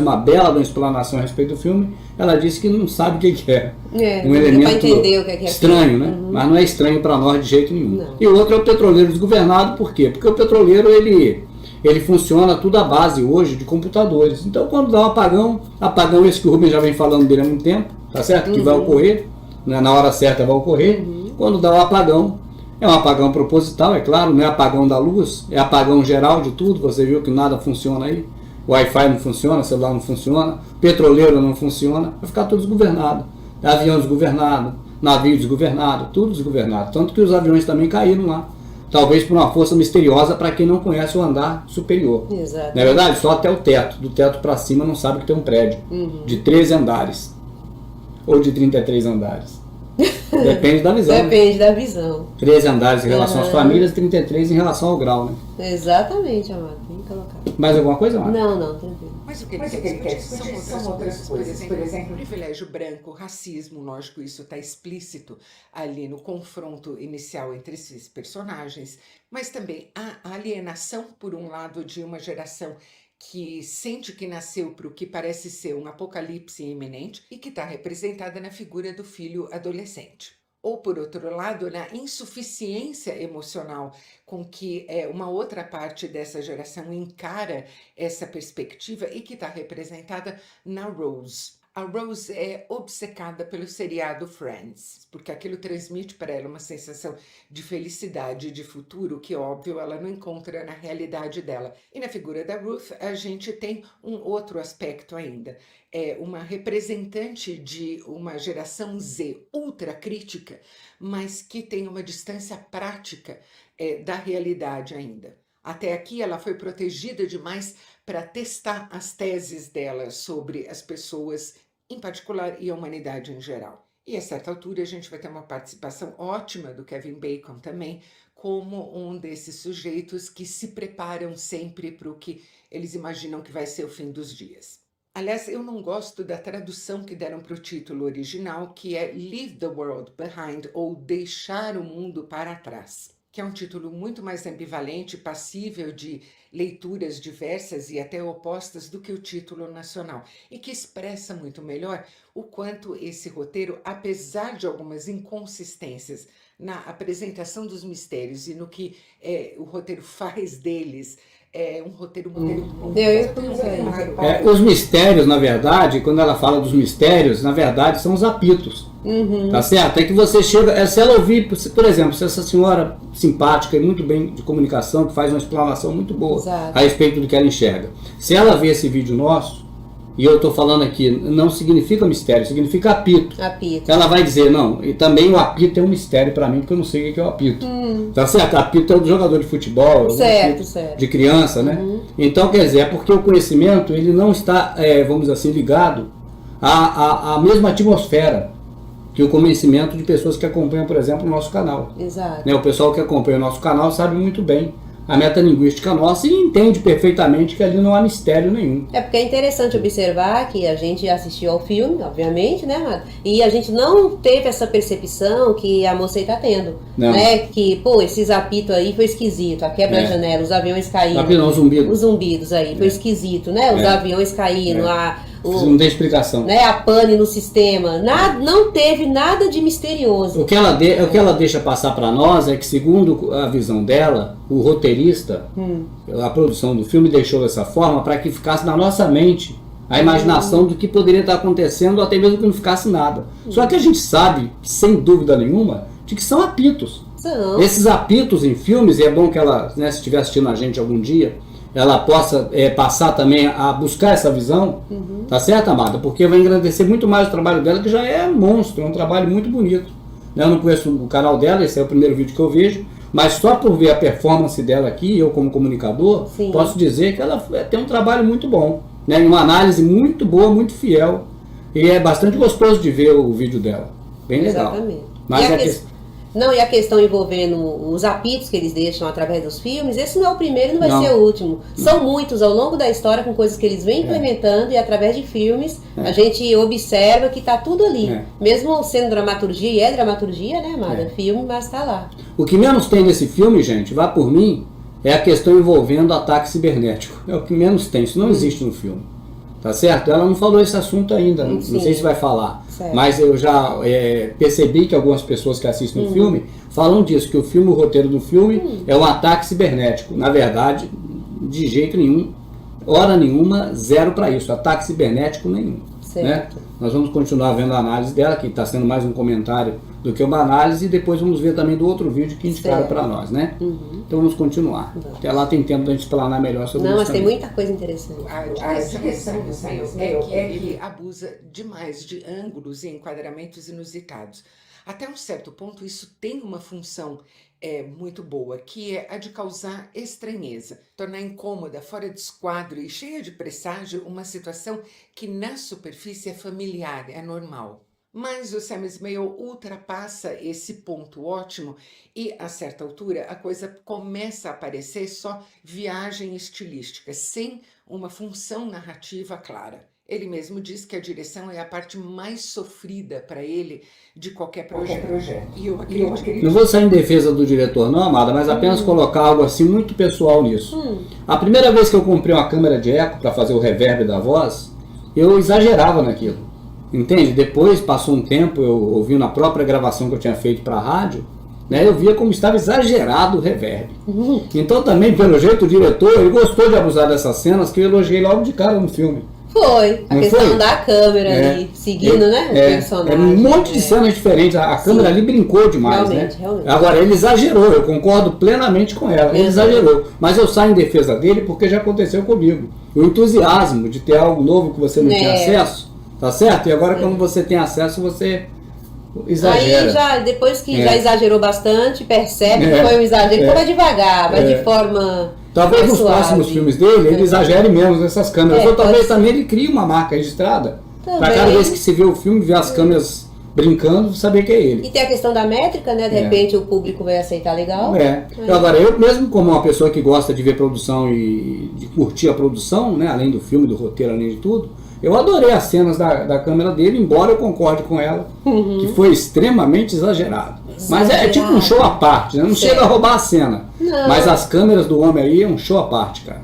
uma bela uma explanação a respeito do filme, ela disse que não sabe o que é. Um elemento estranho, né? Mas não é estranho para nós de jeito nenhum. Não. E o outro é o petroleiro desgovernado, por quê? Porque o petroleiro, ele funciona tudo à base hoje de computadores. Então, quando dá um apagão esse que o Rubens já vem falando dele há muito tempo, tá certo? Que vai ocorrer, né? Na hora certa vai ocorrer. Quando dá um apagão, é um apagão proposital, é claro, não é apagão da luz, é apagão geral de tudo. Você viu que nada funciona aí. O Wi-Fi não funciona, celular não funciona, petroleiro não funciona, vai ficar tudo desgovernado. Avião desgovernado, navio desgovernado, tudo desgovernado. Tanto que os aviões também caíram lá. Talvez por uma força misteriosa para quem não conhece o andar superior. Exato. Na verdade, só até o teto. Do teto para cima não sabe que tem um prédio de 13 andares. Ou de 33 andares. Depende da visão. Depende da visão. 13 andares em relação às famílias, 33 em relação ao grau, né? Exatamente, Amado. Bem colocado. Mais alguma coisa, Amado? Não, tranquilo. Mas o que ele quer são outras coisas. Por exemplo, privilégio branco, racismo, lógico, isso está explícito ali no confronto inicial entre esses personagens, mas também a alienação, por um lado, de uma geração que sente que nasceu para o que parece ser um apocalipse iminente e que está representada na figura do filho adolescente. Ou, por outro lado, na insuficiência emocional com que uma outra parte dessa geração encara essa perspectiva e que está representada na Rose. A Rose é obcecada pelo seriado Friends, porque aquilo transmite para ela uma sensação de felicidade e de futuro que, óbvio, ela não encontra na realidade dela. E na figura da Ruth, a gente tem um outro aspecto ainda. É uma representante de uma geração Z ultra crítica, mas que tem uma distância prática da realidade ainda. Até aqui ela foi protegida demais para testar as teses dela sobre as pessoas em particular e a humanidade em geral. E a certa altura a gente vai ter uma participação ótima do Kevin Bacon também, como um desses sujeitos que se preparam sempre para o que eles imaginam que vai ser o fim dos dias. Aliás, eu não gosto da tradução que deram para o título original, que é Leave the World Behind, ou Deixar o Mundo para Trás, que é um título muito mais ambivalente, passível de leituras diversas e até opostas do que o título nacional, e que expressa muito melhor o quanto esse roteiro, apesar de algumas inconsistências na apresentação dos mistérios e no que o roteiro faz deles, é um roteiro muito os mistérios, na verdade, quando ela fala dos mistérios, na verdade são os apitos. Tá certo? É que você chega, se ela ouvir, por exemplo, se essa senhora simpática e muito bem de comunicação, que faz uma explanação muito boa a respeito do que ela enxerga, se ela ver esse vídeo nosso, e eu estou falando aqui, não significa mistério, significa apito. Ela vai dizer, não, e também o apito é um mistério para mim, porque eu não sei o que é o apito. Tá certo? Apito é do jogador de futebol, certo. de criança, né? Então, quer dizer, é porque o conhecimento, ele não está, vamos dizer assim, ligado à mesma atmosfera que o conhecimento de pessoas que acompanham, por exemplo, o nosso canal. Exato. Né? O pessoal que acompanha o nosso canal sabe muito bem a metalinguística nossa e entende perfeitamente que ali não há mistério nenhum. É porque é interessante observar que a gente assistiu ao filme, obviamente, né, Amado? E a gente não teve essa percepção que a moça aí tá tendo. Não. Né? Que, esses apitos aí foi esquisito, a quebra da janela, os aviões caíram. Não, os zumbidos aí, foi esquisito, né? Os aviões caíram, não tem explicação. Né, a pane no sistema, não teve nada de misterioso. O que ela deixa passar para nós é que, segundo a visão dela, o roteirista, a produção do filme deixou dessa forma para que ficasse na nossa mente a imaginação do que poderia estar acontecendo, ou até mesmo que não ficasse nada. Só que a gente sabe, sem dúvida nenhuma, de que são apitos. Esses apitos em filmes, e é bom que ela, né, se estiver assistindo a gente algum dia, ela possa passar também a buscar essa visão, tá certo, Amada? Porque vai engrandecer muito mais o trabalho dela, que já é monstro, é um trabalho muito bonito. Eu não conheço o canal dela, esse é o primeiro vídeo que eu vejo, mas só por ver a performance dela aqui, eu como comunicador, posso dizer que ela tem um trabalho muito bom, né? Uma análise muito boa, muito fiel, e é bastante gostoso de ver o vídeo dela, bem legal. Exatamente. Mas e a questão envolvendo os apitos que eles deixam através dos filmes, esse não é o primeiro e não vai ser o último. São muitos ao longo da história, com coisas que eles vêm implementando, e através de filmes a gente observa que está tudo ali. Mesmo sendo dramaturgia, e é dramaturgia, né, Amada? Filme, mas está lá. O que menos tem nesse filme, gente, vá por mim, é a questão envolvendo ataque cibernético. É o que menos tem, isso não existe no filme. Tá certo? Ela não falou esse assunto ainda, não sei se vai falar. Certo. Mas eu já percebi que algumas pessoas que assistem o filme falam disso, que o roteiro do filme é um ataque cibernético. Na verdade, de jeito nenhum, hora nenhuma, zero para isso, ataque cibernético nenhum. Né? Nós vamos continuar vendo a análise dela, que está sendo mais um comentário do que uma análise, e depois vamos ver também do outro vídeo que indicaram para nós, né? Então vamos continuar. Até lá tem tempo da gente explanar melhor sobre isso. Não, mas tem muita coisa interessante. A direção do Sam é que ele abusa demais de ângulos e enquadramentos inusitados. Até um certo ponto, isso tem uma função muito boa, que é a de causar estranheza, tornar incômoda, fora de esquadro e cheia de presságio uma situação que na superfície é familiar, é normal. Mas o Sam Esmail ultrapassa esse ponto ótimo e, a certa altura, a coisa começa a parecer só viagem estilística, sem uma função narrativa clara. Ele mesmo diz que a direção é a parte mais sofrida para ele de qualquer projeto. E eu acredito. Não vou sair em defesa do diretor não, amada, mas apenas colocar algo assim muito pessoal nisso. A primeira vez que eu comprei uma câmera de eco para fazer o reverb da voz, eu exagerava naquilo. Entende? Depois, passou um tempo, eu ouvi na própria gravação que eu tinha feito para a rádio, né, eu via como estava exagerado o reverb. Então também, pelo jeito, o diretor ele gostou de abusar dessas cenas que eu elogiei logo de cara no filme. Foi, a questão da câmera ali, seguindo, né, o personagem. Um monte de cenas diferentes, a câmera ali brincou demais, realmente. Agora, ele exagerou, eu concordo plenamente com ela, ele exagerou. Mas eu saio em defesa dele porque já aconteceu comigo. O entusiasmo de ter algo novo que você não tinha acesso, tá certo? E agora quando você tem acesso, você exagera. Aí depois que já exagerou bastante, percebe que foi um exagero, então vai devagar, vai de forma... Talvez nos próximos filmes dele, ele exagere menos nessas câmeras. Ou talvez também ele crie uma marca registrada. Para cada vez que se vê o filme, ver as câmeras brincando, saber que é ele. E tem a questão da métrica, né? De repente o público vai aceitar legal. Agora, eu mesmo como uma pessoa que gosta de ver produção e de curtir a produção, né? Além do filme, do roteiro, além de tudo, eu adorei as cenas da câmera dele, embora eu concorde com ela, que foi extremamente exagerado. Mas é tipo um show à parte, né? Não chega a roubar a cena. Não. Mas as câmeras do homem aí é um show à parte, cara.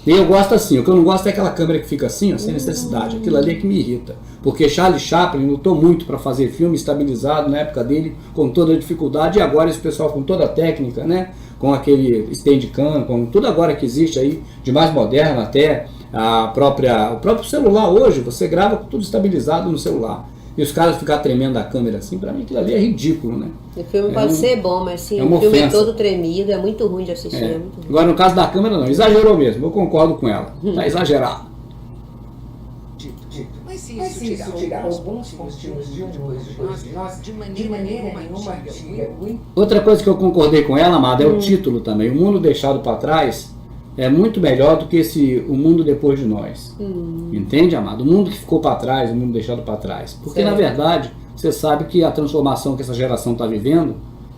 E eu gosto assim, o que eu não gosto é aquela câmera que fica assim, ó, sem necessidade. Aquilo ali é que me irrita. Porque Charlie Chaplin lutou muito para fazer filme estabilizado na época dele, com toda a dificuldade, e agora esse pessoal com toda a técnica, né? Com aquele Steadicam, com tudo agora que existe aí, de mais moderno até, o próprio celular hoje, você grava tudo estabilizado no celular. E os caras ficar tremendo a câmera assim, pra mim aquilo ali é ridículo, né? O filme pode ser bom, mas sim, o filme é todo tremido, é muito ruim de assistir. É muito ruim. Agora no caso da câmera não, exagerou mesmo, eu concordo com ela. Tá exagerado. Mas se isso tirar alguns pontinhos de nós, de maneira nenhuma tira. Outra coisa que eu concordei com ela, amada, é o título também. O Mundo Deixado para Trás é muito melhor do que O Mundo Depois de Nós. Entende, amado? O mundo que ficou para trás, o mundo deixado para trás. Porque, na verdade, você sabe que a transformação que essa geração está vivendo,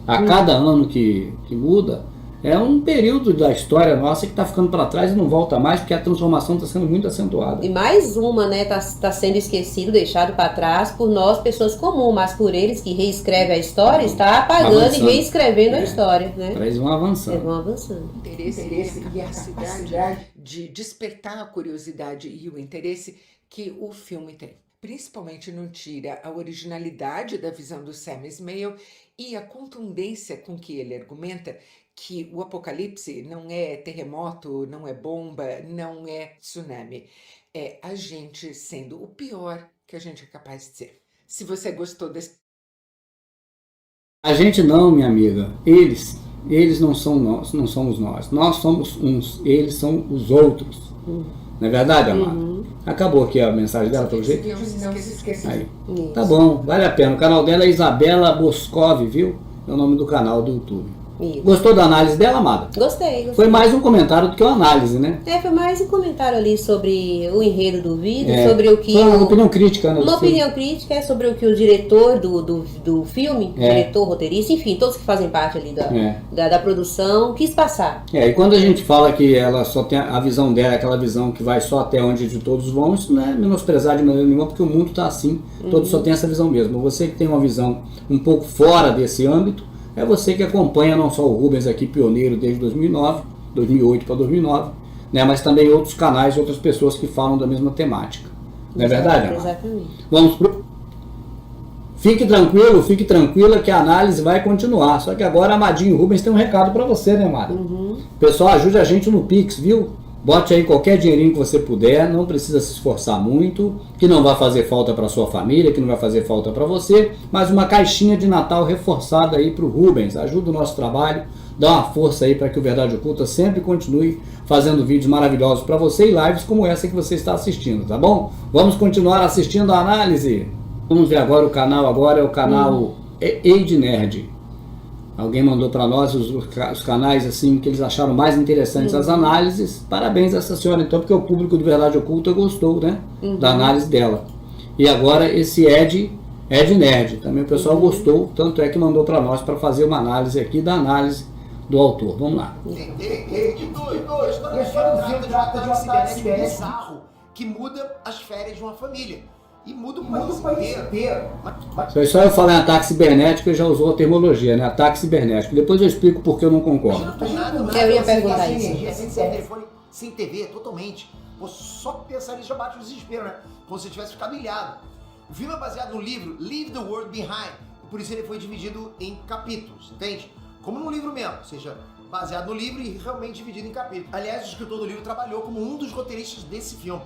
a cada ano que muda, é um período da história nossa que está ficando para trás e não volta mais, porque a transformação está sendo muito acentuada. E mais uma, né, tá sendo esquecido, deixado para trás por nós, pessoas comuns, mas por eles que reescrevem a história, está apagando e reescrevendo a história, né? Eles vão avançando. Eles vão avançando. Interesse e a capacidade de despertar a curiosidade e o interesse que o filme tem. Principalmente não tira a originalidade da visão do Sam Esmail e a contundência com que ele argumenta que o apocalipse não é terremoto, não é bomba, não é tsunami. É a gente sendo o pior que a gente é capaz de ser. Se você gostou desse... A gente não, minha amiga. Eles não são nós, não somos nós. Nós somos uns, eles são os outros. Não é verdade, amado? Acabou aqui a mensagem dela, pelo jeito? Não se esqueça. Aí. Tá bom, vale a pena. O canal dela é Isabela Boscov, viu? É o nome do canal do YouTube. Isso. Gostou da análise dela, amada? Gostei. Foi mais um comentário do que uma análise, né? Foi mais um comentário ali sobre o enredo do vídeo, sobre o que... Foi uma opinião crítica, né? Uma opinião crítica sobre o que o diretor do filme, diretor, roteirista, enfim, todos que fazem parte ali da produção, quis passar. E quando a gente fala que ela só tem a visão dela, aquela visão que vai só até onde de todos vão, isso não é menosprezar de maneira nenhuma, porque o mundo está assim, todos só tem essa visão mesmo. Você que tem uma visão um pouco fora desse âmbito, é você que acompanha não só o Rubens aqui, pioneiro desde 2008 para 2009, né? Mas também outros canais, outras pessoas que falam da mesma temática. Não é verdade, Amado? Exatamente. Vamos pro... Fique tranquila que a análise vai continuar. Só que agora Amadinho Rubens tem um recado para você, né, Amado? Pessoal, ajude a gente no Pix, viu? Bote aí qualquer dinheirinho que você puder, não precisa se esforçar muito, que não vai fazer falta para sua família, que não vai fazer falta para você, mas uma caixinha de Natal reforçada aí para o Rubens. Ajuda o nosso trabalho, dá uma força aí para que o Verdade Oculta sempre continue fazendo vídeos maravilhosos para você e lives como essa que você está assistindo, tá bom? Vamos continuar assistindo a análise. Vamos ver agora o canal, agora é o canal Eide Nerd. Alguém mandou para nós os canais assim que eles acharam mais interessantes as análises. Parabéns a essa senhora então, porque o público do Verdade Oculta gostou, né, da análise dela. E agora esse Ed Nerd, também o pessoal gostou, tanto é que mandou para nós para fazer uma análise aqui da análise do autor. Vamos lá. Trata de um ataque cibernético bizarro que muda as férias de uma família. E muda o país inteiro. Só eu falar em ataque cibernético, eu já usou a terminologia, né? Ataque cibernético. Depois eu explico por que eu não concordo. Eu ia perguntar sem isso. Energia, sem telefone, sem TV, totalmente. Só pensar nisso já bate o desespero, né? Como se eu tivesse ficado ilhado. O filme é baseado no livro Leave the World Behind. Por isso ele foi dividido em capítulos, entende? Como num livro mesmo, ou seja, baseado no livro e realmente dividido em capítulos. Aliás, o escritor do livro trabalhou como um dos roteiristas desse filme.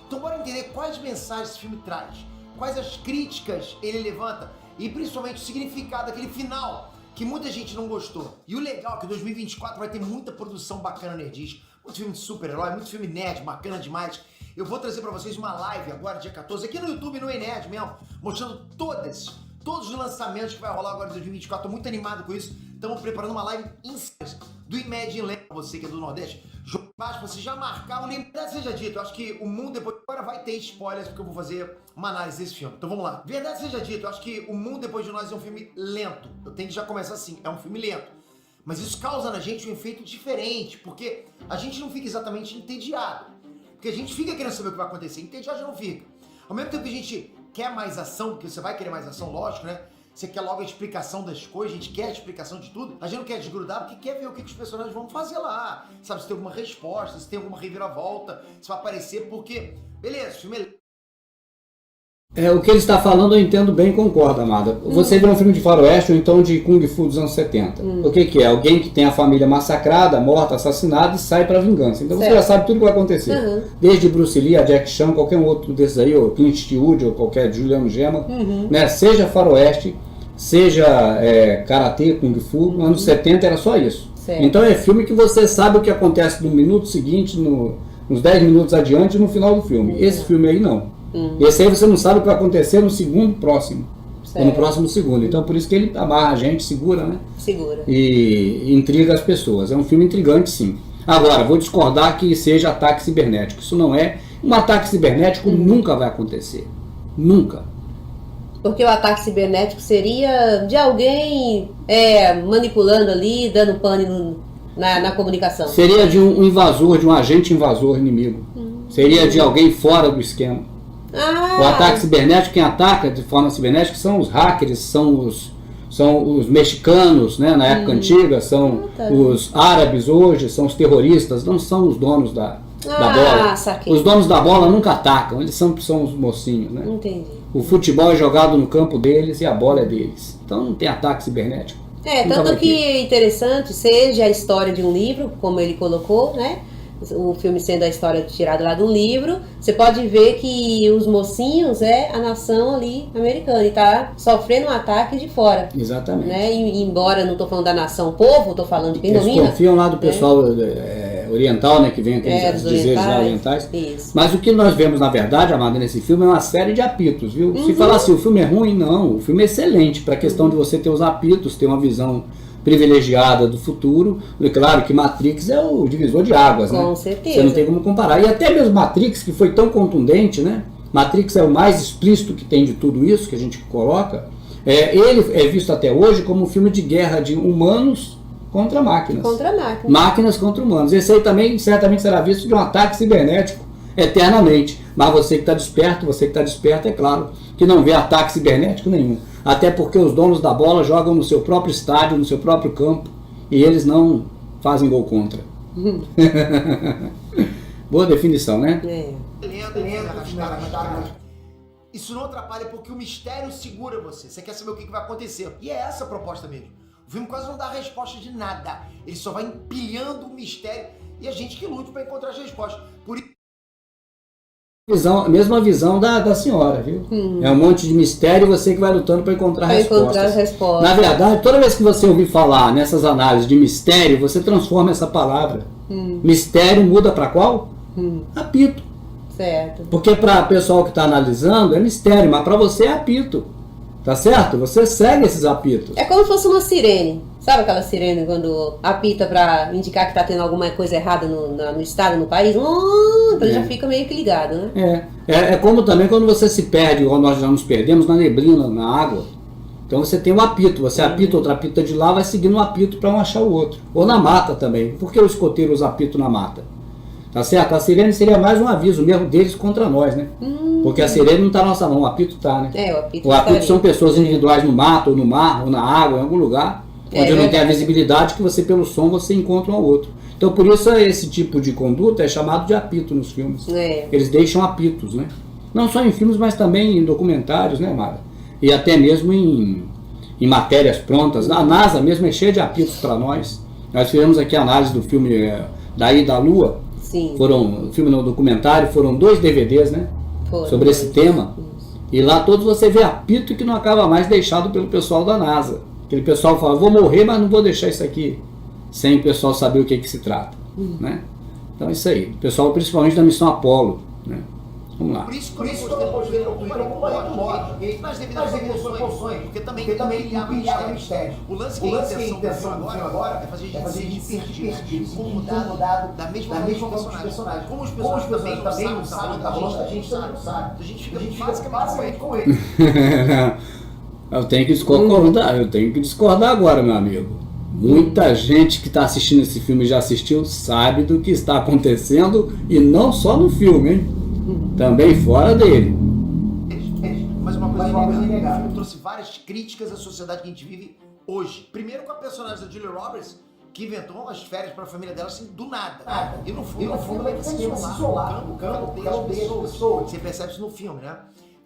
Então bora entender quais mensagens esse filme traz, quais as críticas ele levanta e principalmente o significado daquele final que muita gente não gostou. E o legal é que 2024 vai ter muita produção bacana nerdística, muito filme de super-herói, muito filme nerd, bacana demais. Eu vou trazer pra vocês uma live agora, dia 14, aqui no YouTube, no Enerd mesmo, mostrando todos os lançamentos que vai rolar agora em 2024. Tô muito animado com isso. Estamos preparando uma live do Imagine Land pra você que é do Nordeste. Jogo baixo pra você já marcar. Verdade seja dito, eu acho que o mundo depois agora vai ter spoilers porque eu vou fazer uma análise desse filme. Então vamos lá. Verdade seja dito, eu acho que o mundo depois de nós é um filme lento. Eu tenho que já começar assim, é um filme lento. Mas isso causa na gente um efeito diferente, porque a gente não fica exatamente entediado. Porque a gente fica querendo saber o que vai acontecer, entediado já não fica. Ao mesmo tempo que a gente quer mais ação, porque você vai querer mais ação, lógico, né? Você quer logo a explicação das coisas, a gente quer a explicação de tudo. A gente não quer desgrudar porque quer ver o que os personagens vão fazer lá. Sabe, se tem alguma resposta, se tem alguma reviravolta, se vai aparecer, porque... Beleza, o filme é... O que ele está falando eu entendo bem e concordo, Amada. Você vê um filme de faroeste ou então de Kung Fu dos anos 70. O que é? Alguém que tem a família massacrada, morta, assassinada e sai para vingança. Então você já sabe tudo o que vai acontecer. Desde Bruce Lee, a Jack Chan, qualquer outro desses aí, ou Clint Eastwood, ou qualquer Juliano Gemma, né? Seja faroeste, seja karatê, Kung Fu, nos anos 70 era só isso. Certo. Então é filme que você sabe o que acontece no minuto seguinte, nos 10 minutos adiante e no final do filme. Esse filme aí não. Esse aí você não sabe o que vai acontecer no segundo próximo. Ou no próximo segundo. Então por isso que ele amarra a gente, segura, né? Segura. E intriga as pessoas. É um filme intrigante, sim. Agora, vou discordar que seja ataque cibernético. Isso não é. Um ataque cibernético nunca vai acontecer. Nunca. Porque o ataque cibernético seria de alguém manipulando ali, dando pane na comunicação. Seria de um invasor, de um agente invasor inimigo. Seria de alguém fora do esquema. O ataque cibernético, quem ataca de forma cibernética são os hackers, são os mexicanos, né, na época antiga, são os árabes hoje, são os terroristas, não são os donos da bola. Saquei. Os donos da bola nunca atacam, eles são os mocinhos, né? Entendi. O futebol é jogado no campo deles e a bola é deles. Então não tem ataque cibernético. Tanto que é interessante, seja a história de um livro, como ele colocou, né? O filme sendo a história tirada lá do livro, você pode ver que os mocinhos é a nação ali americana e tá sofrendo um ataque de fora. Exatamente. Né? E embora não tô falando da nação povo, tô falando de quem Eles domina. confiam lá do pessoal oriental, né, que vem aqueles desejos orientais. Isso. Mas o que nós vemos, na verdade, Amada, nesse filme é uma série de apitos, viu? Se falar assim, o filme é ruim, não. O filme é excelente para a questão de você ter os apitos, ter uma visão privilegiada do futuro. E claro que Matrix é o divisor de águas, né? Com certeza. Você não tem como comparar. E até mesmo Matrix, que foi tão contundente, né? Matrix é o mais explícito que tem de tudo isso que a gente coloca. Ele é visto até hoje como um filme de guerra de humanos contra máquinas. Contra máquinas. Máquinas contra humanos. Esse aí também certamente será visto de um ataque cibernético eternamente. Mas você que está desperto, é claro, que não vê ataque cibernético nenhum. Até porque os donos da bola jogam no seu próprio estádio, no seu próprio campo, e eles não fazem gol contra. Boa definição, né? Isso não atrapalha porque o mistério segura você. Você quer saber o que vai acontecer. E é essa a proposta mesmo. O filme quase não dá resposta de nada. Ele só vai empilhando o mistério e a gente que lute para encontrar as respostas. Por isso... Mesma visão da senhora, viu? É um monte de mistério e você que vai lutando para encontrar respostas. Na verdade, toda vez que você ouvir falar nessas análises de mistério, você transforma essa palavra. Mistério muda para qual? Apito. Certo. Porque para o pessoal que está analisando é mistério, mas para você é apito. Tá certo? Você segue esses apitos. É como se fosse uma sirene. Sabe aquela sirene quando apita para indicar que está tendo alguma coisa errada no estado, no país? Então já fica meio que ligado, né? É como também quando você se perde, igual nós já nos perdemos na neblina, na água. Então você tem um apito, você apita, outra apita de lá, vai seguindo um apito para um achar o outro. Ou na mata também. Por que o escoteiro usa apito na mata? Tá certo? A sirene seria mais um aviso mesmo deles contra nós, né? Porque a sirene não está na nossa mão, o apito está, né? O apito são pessoas individuais no mato, ou no mar, ou na água, em algum lugar, onde não tem a visibilidade que você, pelo som, você encontra um ao outro. Então, por isso, esse tipo de conduta é chamado de apito nos filmes. Eles deixam apitos, né? Não só em filmes, mas também em documentários, né, Mara? E até mesmo em matérias prontas. A NASA mesmo é cheia de apitos para nós. Nós fizemos aqui a análise do filme da Ida à Lua. Sim. O filme no documentário, foram 2 DVDs, né? Sobre esse tema. E lá todos você vê apito que não acaba mais deixado pelo pessoal da NASA. Aquele pessoal fala, vou morrer, mas não vou deixar isso aqui sem o pessoal saber o que se trata. Né? Então é isso aí. O pessoal principalmente da missão Apollo. Né? Vamos lá. Por isso que eu postei no Twitter nas devidas proporções, porque também ilhava o mistério. O lance que a intenção do filme agora é fazer a gente se perdido, incomodado da mesma forma dos personagens. Como os personagens também não sabem o que tá rolando, a gente também não sabe. A gente fica basicamente com ele. Eu tenho que discordar agora, meu amigo. Muita gente que está assistindo esse filme já assistiu, sabe do que está acontecendo e não só no filme, hein? Também fora dele. Mas uma coisa inegável. O filme trouxe várias críticas à sociedade que a gente vive hoje. Primeiro com a personagem da Julia Roberts, que inventou umas férias para a família dela assim, do nada. E no fundo ela quer se isolar. O campo ela odeia as pessoas. Você percebe isso no filme, né?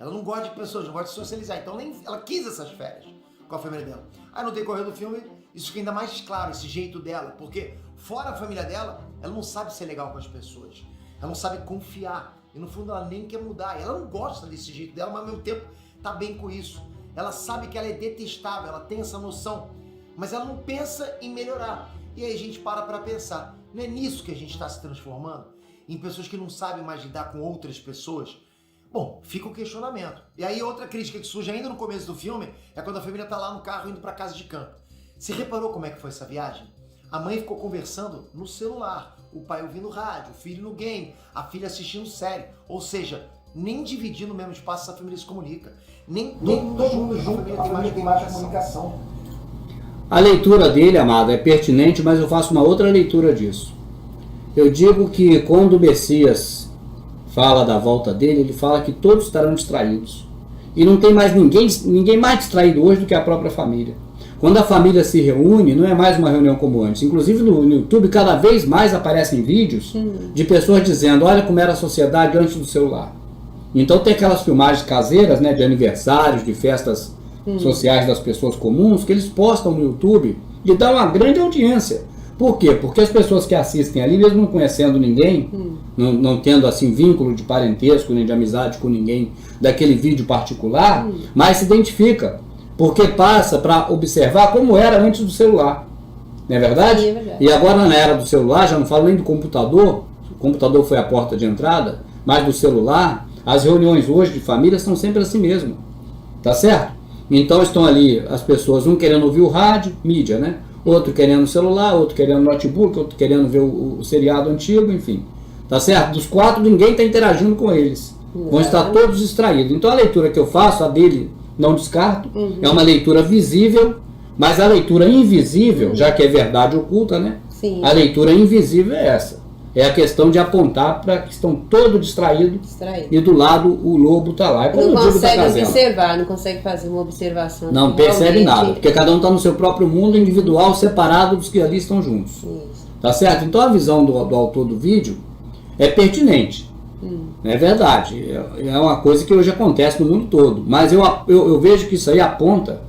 Ela não gosta de pessoas, não gosta de socializar. Então ela quis essas férias com a família dela. Aí no decorrer do filme, isso fica ainda mais claro, esse jeito dela. Porque fora a família dela, ela não sabe ser legal com as pessoas. Ela não sabe confiar. E no fundo ela nem quer mudar. Ela não gosta desse jeito dela, mas ao mesmo tempo tá bem com isso. Ela sabe que ela é detestável, ela tem essa noção. Mas ela não pensa em melhorar. E aí a gente para pensar. Não é nisso que a gente está se transformando? Em pessoas que não sabem mais lidar com outras pessoas? Bom, fica o questionamento. E aí outra crítica que surge ainda no começo do filme é quando a família tá lá no carro indo para casa de campo. Você reparou como é que foi essa viagem? A mãe ficou conversando no celular, o pai ouvindo rádio, o filho no game, a filha assistindo série. Ou seja, nem dividindo o mesmo espaço essa família se comunica. Nem todo mundo junto, a família tem mais comunicação. A leitura dele, amada, é pertinente, mas eu faço uma outra leitura disso. Eu digo que quando o Messias fala da volta dele, ele fala que todos estarão distraídos. E não tem mais ninguém mais distraído hoje do que a própria família. Quando a família se reúne, não é mais uma reunião como antes. Inclusive no YouTube, cada vez mais aparecem vídeos de pessoas dizendo, olha como era a sociedade antes do celular. Então tem aquelas filmagens caseiras, né, de aniversários, de festas sociais das pessoas comuns, que eles postam no YouTube e dá uma grande audiência. Por quê? Porque as pessoas que assistem ali, mesmo não conhecendo ninguém, não tendo assim vínculo de parentesco, nem de amizade com ninguém daquele vídeo particular, mas se identifica. Porque passa para observar como era antes do celular. Não é verdade? Sim, é verdade. E agora na era do celular, já não falo nem do computador, o computador foi a porta de entrada, mas do celular, as reuniões hoje de família são sempre assim mesmo. Tá certo? Então estão ali as pessoas, um querendo ouvir o rádio, mídia, né? Outro querendo o celular, outro querendo o notebook, outro querendo ver o seriado antigo, enfim. Tá certo? Dos 4, ninguém está interagindo com eles. Vão estar todos distraídos. Então a leitura que eu faço, a dele não descarto, é uma leitura visível, mas a leitura invisível, já que é verdade oculta, né? Sim. A leitura invisível é essa. É a questão de apontar para que estão todos distraídos e do lado o lobo está lá. É como não consegue observar, não consegue fazer uma observação. Não percebe nada, porque cada um está no seu próprio mundo individual, separado dos que ali estão juntos. Isso. Tá certo? Então a visão do autor do vídeo é pertinente. É verdade. É uma coisa que hoje acontece no mundo todo. Mas eu vejo que isso aí aponta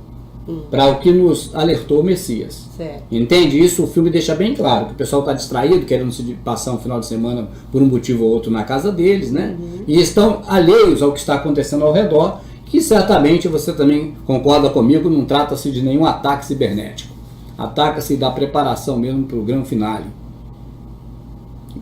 para o que nos alertou o Messias. Certo. Entende? Isso o filme deixa bem claro, que o pessoal está distraído, querendo se passar um final de semana por um motivo ou outro na casa deles, né? E estão alheios ao que está acontecendo ao redor, que certamente você também concorda comigo, não trata-se de nenhum ataque cibernético. Ataca-se da preparação mesmo para o grande finale.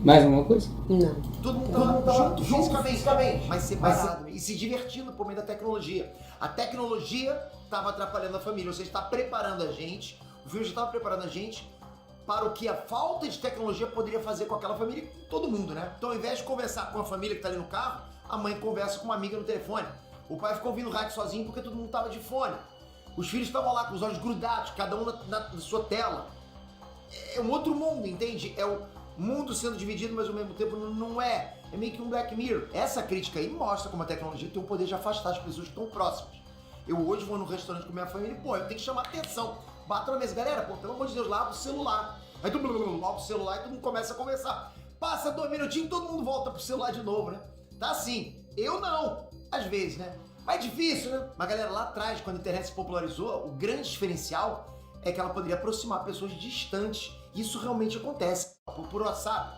Mais alguma coisa? Não. Todo mundo tava junto fisicamente, mas separado. E se divertindo por meio da tecnologia. A tecnologia estava atrapalhando a família, ou seja, está preparando a gente, o filme já estava preparando a gente para o que a falta de tecnologia poderia fazer com aquela família e com todo mundo, né? Então, ao invés de conversar com a família que está ali no carro, a mãe conversa com uma amiga no telefone. O pai ficou ouvindo rádio sozinho porque todo mundo estava de fone. Os filhos estavam lá com os olhos grudados, cada um na sua tela. É um outro mundo, entende? É o mundo sendo dividido, mas ao mesmo tempo não é. É meio que um Black Mirror. Essa crítica aí mostra como a tecnologia tem o poder de afastar as pessoas que estão próximas. Eu hoje vou no restaurante com minha família e, pô, eu tenho que chamar atenção. Bato na mesa, galera, pô, pelo amor de Deus, lava o celular. Aí tu lava o celular e todo mundo começa a conversar. Passa 2 minutinhos e todo mundo volta pro celular de novo, né? Tá assim. Eu não. Às vezes, né? Mas difícil, né? Mas galera, lá atrás, quando a internet se popularizou, o grande diferencial é que ela poderia aproximar pessoas distantes. Isso realmente acontece por WhatsApp.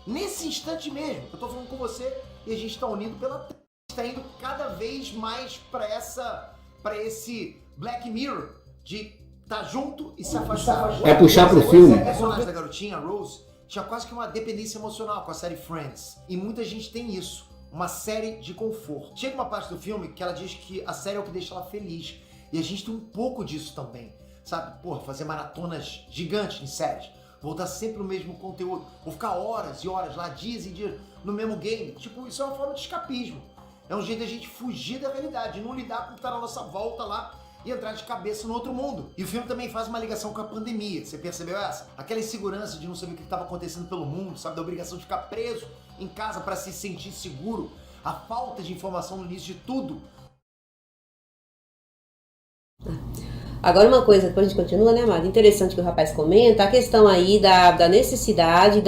Nesse instante mesmo, eu tô falando com você e a gente tá unido pela... está indo cada vez mais para esse Black Mirror de estar junto e se afastar. É puxar pro filme. O personagem da garotinha, a Rose, tinha quase que uma dependência emocional com a série Friends. E muita gente tem isso. Uma série de conforto. Chega uma parte do filme que ela diz que a série é o que deixa ela feliz. E a gente tem um pouco disso também. Sabe? Porra, fazer maratonas gigantes em séries. Voltar sempre no mesmo conteúdo. Ou ficar horas e horas lá, dias e dias, no mesmo game. Tipo, isso é uma forma de escapismo. É um jeito da gente fugir da realidade, não lidar com o que está na nossa volta lá e entrar de cabeça no outro mundo. E o filme também faz uma ligação com a pandemia. Você percebeu essa? Aquela insegurança de não saber o que estava acontecendo pelo mundo, sabe? Da obrigação de ficar preso em casa para se sentir seguro. A falta de informação no início de tudo. Agora uma coisa, depois a gente continua, né, Amado? Interessante que o rapaz comenta, a questão aí da necessidade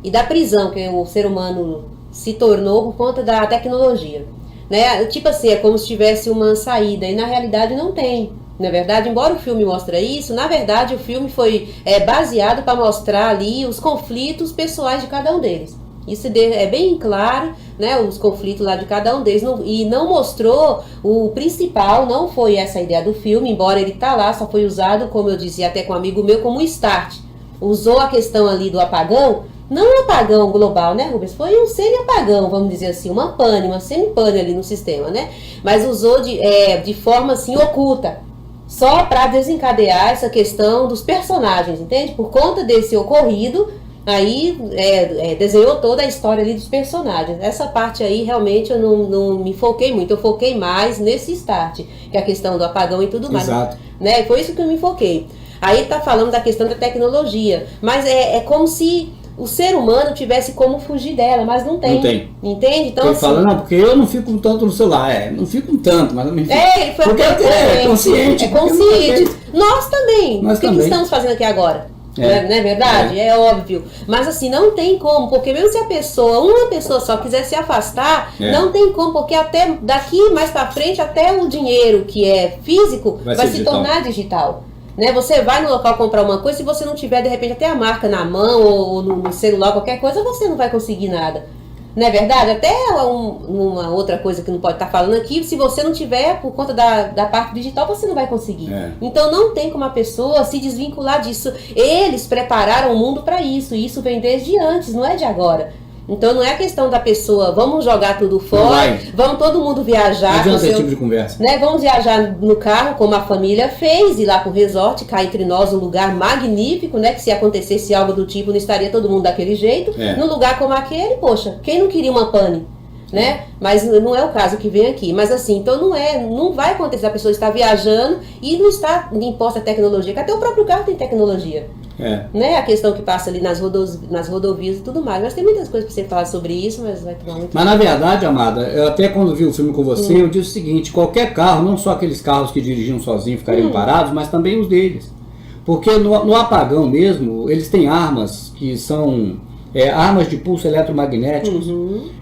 e da prisão que o ser humano se tornou por conta da tecnologia. Né? Tipo assim, é como se tivesse uma saída, e na realidade não tem. Na verdade, embora o filme mostre isso, na verdade o filme foi baseado para mostrar ali os conflitos pessoais de cada um deles. Isso é bem claro, né, os conflitos lá de cada um deles, e não mostrou o principal, não foi essa a ideia do filme, embora ele tá lá, só foi usado, como eu dizia até com um amigo meu, como start. Usou a questão ali do apagão, não um apagão global, né, Rubens? Foi um semi-apagão, vamos dizer assim, uma semi-pane ali no sistema, né? Mas usou de forma assim oculta, só para desencadear essa questão dos personagens, entende? Por conta desse ocorrido, aí desenhou toda a história ali dos personagens. Essa parte aí realmente eu não me foquei muito, eu foquei mais nesse start, que é a questão do apagão e tudo mais. Exato. Né? Foi isso que eu me foquei. Aí tá falando da questão da tecnologia, mas é como se o ser humano tivesse como fugir dela, mas não tem. Não tem. Entende? Então, ele fala, não, porque eu não fico tanto no celular. Não fico tanto, mas não me fico. Ele foi porque é consciente. É consciente. Nós também. O que estamos fazendo aqui agora? Não é verdade? É óbvio. Mas assim, não tem como, porque mesmo se uma pessoa só quiser se afastar, não tem como, porque até daqui mais pra frente, até o dinheiro que é físico vai se tornar digital. Né? Você vai no local comprar uma coisa, se você não tiver de repente até a marca na mão ou no celular, qualquer coisa, você não vai conseguir nada. Não é verdade? Até uma outra coisa que não pode estar falando aqui, se você não tiver por conta da parte digital, você não vai conseguir. Então não tem como a pessoa se desvincular disso. Eles prepararam o mundo para isso, e isso vem desde antes, não é de agora. Então não é a questão da pessoa, vamos jogar tudo fora, vamos todo mundo viajar. Não adianta esse tipo de conversa. Né, vamos viajar no carro, como a família fez, ir lá pro resort, cá entre nós, um lugar magnífico, né? Que se acontecesse algo do tipo, não estaria todo mundo daquele jeito. Num lugar como aquele, poxa, quem não queria uma pane? Né? Mas não é o caso que vem aqui. Mas assim, então não vai acontecer a pessoa estar viajando e não está imposta a tecnologia, que até o próprio carro tem tecnologia. Né? A questão que passa ali nas rodovias e tudo mais. Mas tem muitas coisas para você falar sobre isso, mas vai tomar muito tempo. Mas na verdade, Amada, eu até quando vi o filme com você, eu disse o seguinte: qualquer carro, não só aqueles carros que dirigiam sozinhos ficariam parados, mas também os deles. Porque no apagão mesmo, eles têm armas que são armas de pulso eletromagnéticos,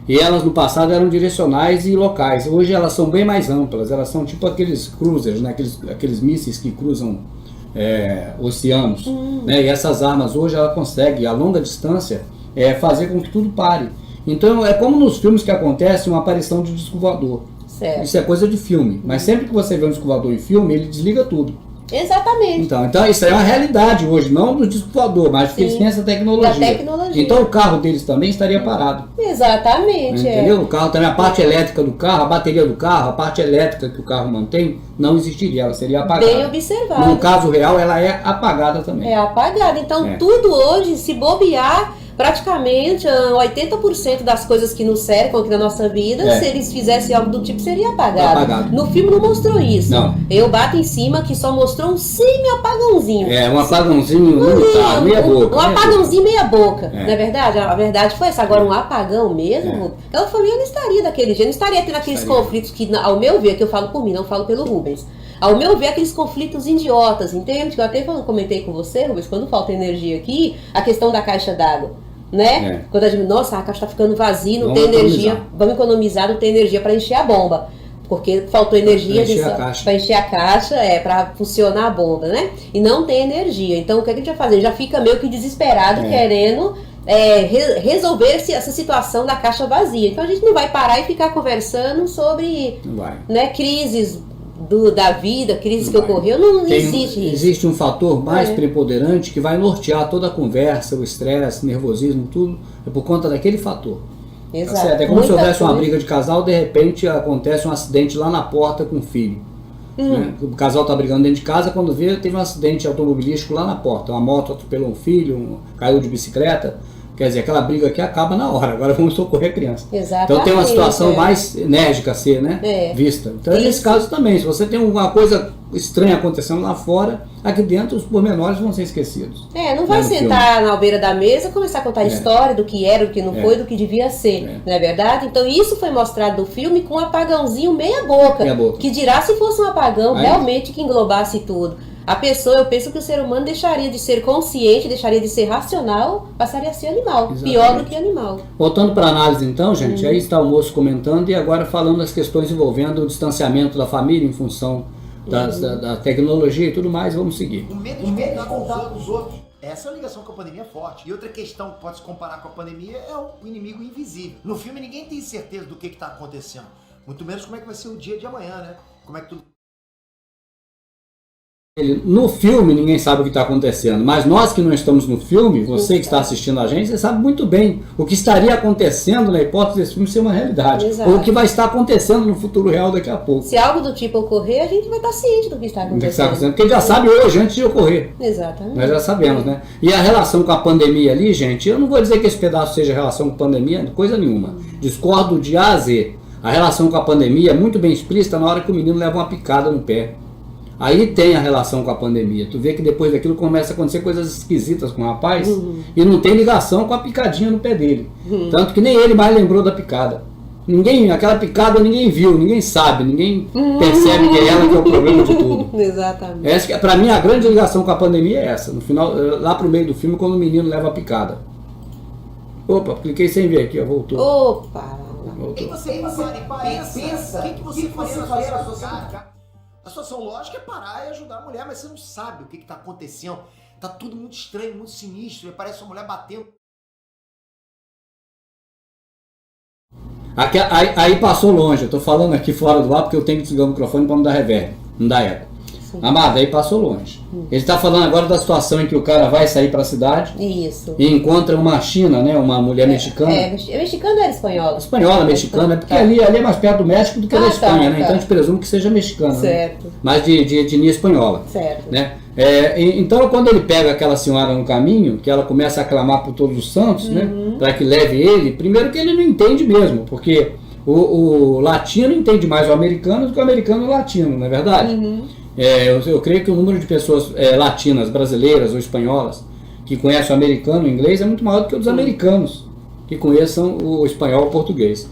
e elas no passado eram direcionais e locais. Hoje elas são bem mais amplas, elas são tipo aqueles cruisers, né? aqueles mísseis que cruzam oceanos. Né? E essas armas hoje ela consegue, a longa distância, fazer com que tudo pare. Então é como nos filmes que acontece uma aparição de disco voador. Certo. Isso é coisa de filme, mas sempre que você vê um disco voador em filme, ele desliga tudo. Exatamente. Então isso aí é uma realidade hoje, não do disco voador, mas porque eles têm essa tecnologia. Da tecnologia. Então o carro deles também estaria parado. Exatamente. Entendeu? O carro também, a parte elétrica do carro, a bateria do carro, a parte elétrica que o carro mantém, não existiria, ela seria apagada. Bem observado. No caso real, ela é apagada também. É apagada. Então tudo hoje, se bobear, praticamente 80% das coisas que nos cercam aqui na nossa vida, se eles fizessem algo do tipo, seria apagado. No filme não mostrou isso. Não. Eu bato em cima que só mostrou um semi-apagãozinho. Um apagãozinho limitado, meia boca. Um apagãozinho meia boca. Não é verdade? A verdade foi essa. Agora, um apagão mesmo, aquela família não estaria daquele jeito, não estaria tendo aqueles conflitos que, ao meu ver, que eu falo por mim, não falo pelo Rubens. Ao meu ver, aqueles conflitos idiotas, entende? Que eu até comentei com você, Rubens, quando falta energia aqui, a questão da caixa d'água. Né? Quando a gente, nossa, a caixa está ficando vazia, não tem energia, vamos economizar, não tem energia para encher a bomba. Porque faltou energia para encher a caixa, para funcionar a bomba, né? E não tem energia. Então o que a gente vai fazer? Já fica meio que desesperado, querendo resolver essa situação da caixa vazia. Então a gente não vai parar e ficar conversando sobre crises da vida, crise que ocorreu, não existe isso. Existe um fator mais preponderante que vai nortear toda a conversa, o estresse, o nervosismo, tudo, é por conta daquele fator. Exato. Tá certo? É como se houvesse uma briga de casal, de repente acontece um acidente lá na porta com o filho. Né? O casal está brigando dentro de casa, quando vê, teve um acidente automobilístico lá na porta. Uma moto atropelou um filho, caiu de bicicleta. Quer dizer, aquela briga aqui acaba na hora, agora vamos socorrer a criança. Exatamente. Então tem uma situação mais enérgica a ser vista. Então nesse caso também, se você tem alguma coisa estranha acontecendo lá fora, aqui dentro os pormenores vão ser esquecidos. Não vai sentar na beira da mesa e começar a contar a história do que era, do que não foi, do que devia ser, não é verdade? Então isso foi mostrado no filme com um apagãozinho meia boca. Que dirá se fosse um apagão realmente que englobasse tudo. A pessoa, eu penso que o ser humano deixaria de ser consciente, deixaria de ser racional, passaria a ser animal. Exatamente. Pior do que animal. Voltando para a análise então, gente, aí está o moço comentando e agora falando das questões envolvendo o distanciamento da família em função da tecnologia e tudo mais, vamos seguir. O medo de contar com os outros. Essa ligação com a pandemia é forte. E outra questão que pode se comparar com a pandemia é o inimigo invisível. No filme ninguém tem certeza do que está acontecendo. Muito menos como é que vai ser o dia de amanhã, né? Como é que tudo... No filme ninguém sabe o que está acontecendo, mas nós que não estamos no filme, você que está assistindo a gente, você sabe muito bem o que estaria acontecendo na hipótese desse filme ser uma realidade. Exato. Ou o que vai estar acontecendo no futuro real daqui a pouco. Se algo do tipo ocorrer, a gente vai estar ciente do que está acontecendo. Porque já sabe hoje, antes de ocorrer. Exatamente. Nós já sabemos, né? E a relação com a pandemia ali, gente, eu não vou dizer que esse pedaço seja relação com pandemia, coisa nenhuma. Discordo de A a Z. A relação com a pandemia é muito bem explícita na hora que o menino leva uma picada no pé. Aí tem a relação com a pandemia. Tu vê que depois daquilo começa a acontecer coisas esquisitas com o rapaz e não tem ligação com a picadinha no pé dele. Tanto que nem ele mais lembrou da picada. Aquela picada ninguém viu, ninguém sabe, ninguém percebe que é ela que é o problema de tudo. Exatamente. Pra mim a grande ligação com a pandemia é essa. No final, lá pro meio do filme, quando o menino leva a picada. Opa, cliquei sem ver aqui, ó, voltou. Opa! O que você pensa? O que você faria na sua cara? A situação lógica é parar e ajudar a mulher, mas você não sabe o que está acontecendo. Tá tudo muito estranho, muito sinistro, e parece uma mulher batendo. Aí passou longe, eu tô falando aqui fora do ar porque eu tenho que desligar o microfone para não dar reverb, não dar eco. Amado, aí passou longe. Ele está falando agora da situação em que o cara vai sair para a cidade e encontra uma china, né, uma mulher mexicana. Mexicana ou era espanhola? Espanhola, mexicana, porque ali é mais perto do México do que da Espanha, né? Então a gente presume que seja mexicana, certo. Né? Mas de etnia espanhola. Certo. Né? Então quando ele pega aquela senhora no caminho, que ela começa a clamar por todos os santos, né, para que leve ele, primeiro que ele não entende mesmo, porque o latino entende mais o americano do que o americano o latino, não é verdade? Eu creio que o número de pessoas latinas, brasileiras ou espanholas que conhecem o americano e o inglês é muito maior do que os americanos que conheçam o espanhol ou o português.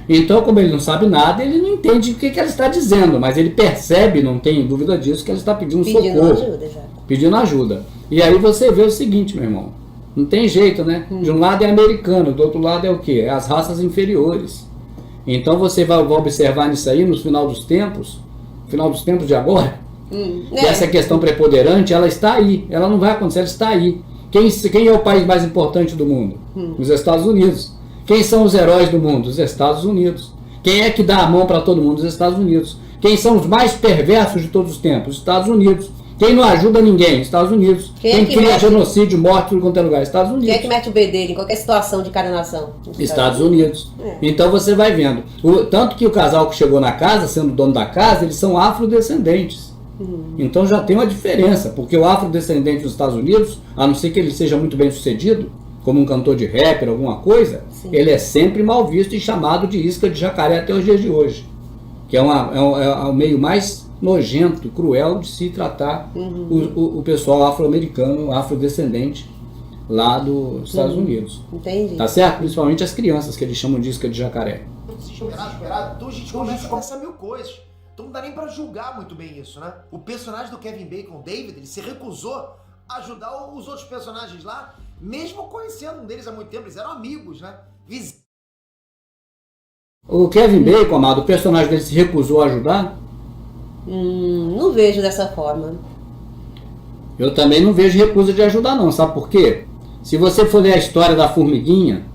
Então, como ele não sabe nada, ele não entende o que ela está dizendo, mas ele percebe, não tem dúvida disso, que ela está pedindo socorro. Ajuda, exato. Pedindo ajuda. E aí você vê o seguinte, meu irmão, Não tem jeito, né? De um lado é americano, do outro lado é o quê? É as raças inferiores. Então você vai observar nisso aí, no final dos tempos de agora, que essa questão preponderante, ela está aí. Ela não vai acontecer, ela está aí. Quem é o país mais importante do mundo? Os Estados Unidos. Quem são os heróis do mundo? Os Estados Unidos. Quem é que dá a mão para todo mundo? Os Estados Unidos. Quem são os mais perversos de todos os tempos? Os Estados Unidos. Quem não ajuda ninguém? Estados Unidos. Quem cria genocídio, morte, tudo quanto é lugar? Estados Unidos. Quem é que mete o bedelho em qualquer situação de cada nação? Estados Unidos. Então você vai vendo. Tanto que o casal que chegou na casa, sendo dono da casa, eles são afrodescendentes. Então já tem uma diferença, porque o afrodescendente dos Estados Unidos, a não ser que ele seja muito bem sucedido, como um cantor de rapper, alguma coisa, ele é sempre mal visto e chamado de isca de jacaré até os dias de hoje. Que é o meio mais nojento e cruel de se tratar o pessoal afro-americano, afrodescendente lá dos Estados Unidos. Entendi. Tá certo? Principalmente as crianças, que eles chamam de isca de jacaré. Desesperado. Então a gente começa a pensar mil coisas. Então não dá nem pra julgar muito bem isso, né? O personagem do Kevin Bacon, David, ele se recusou a ajudar os outros personagens lá, mesmo conhecendo um deles há muito tempo, eles eram amigos, né? O Kevin Bacon, amado, o personagem dele se recusou a ajudar? Não vejo dessa forma. Eu também não vejo recusa de ajudar não, sabe por quê? Se você for ler a história da formiguinha,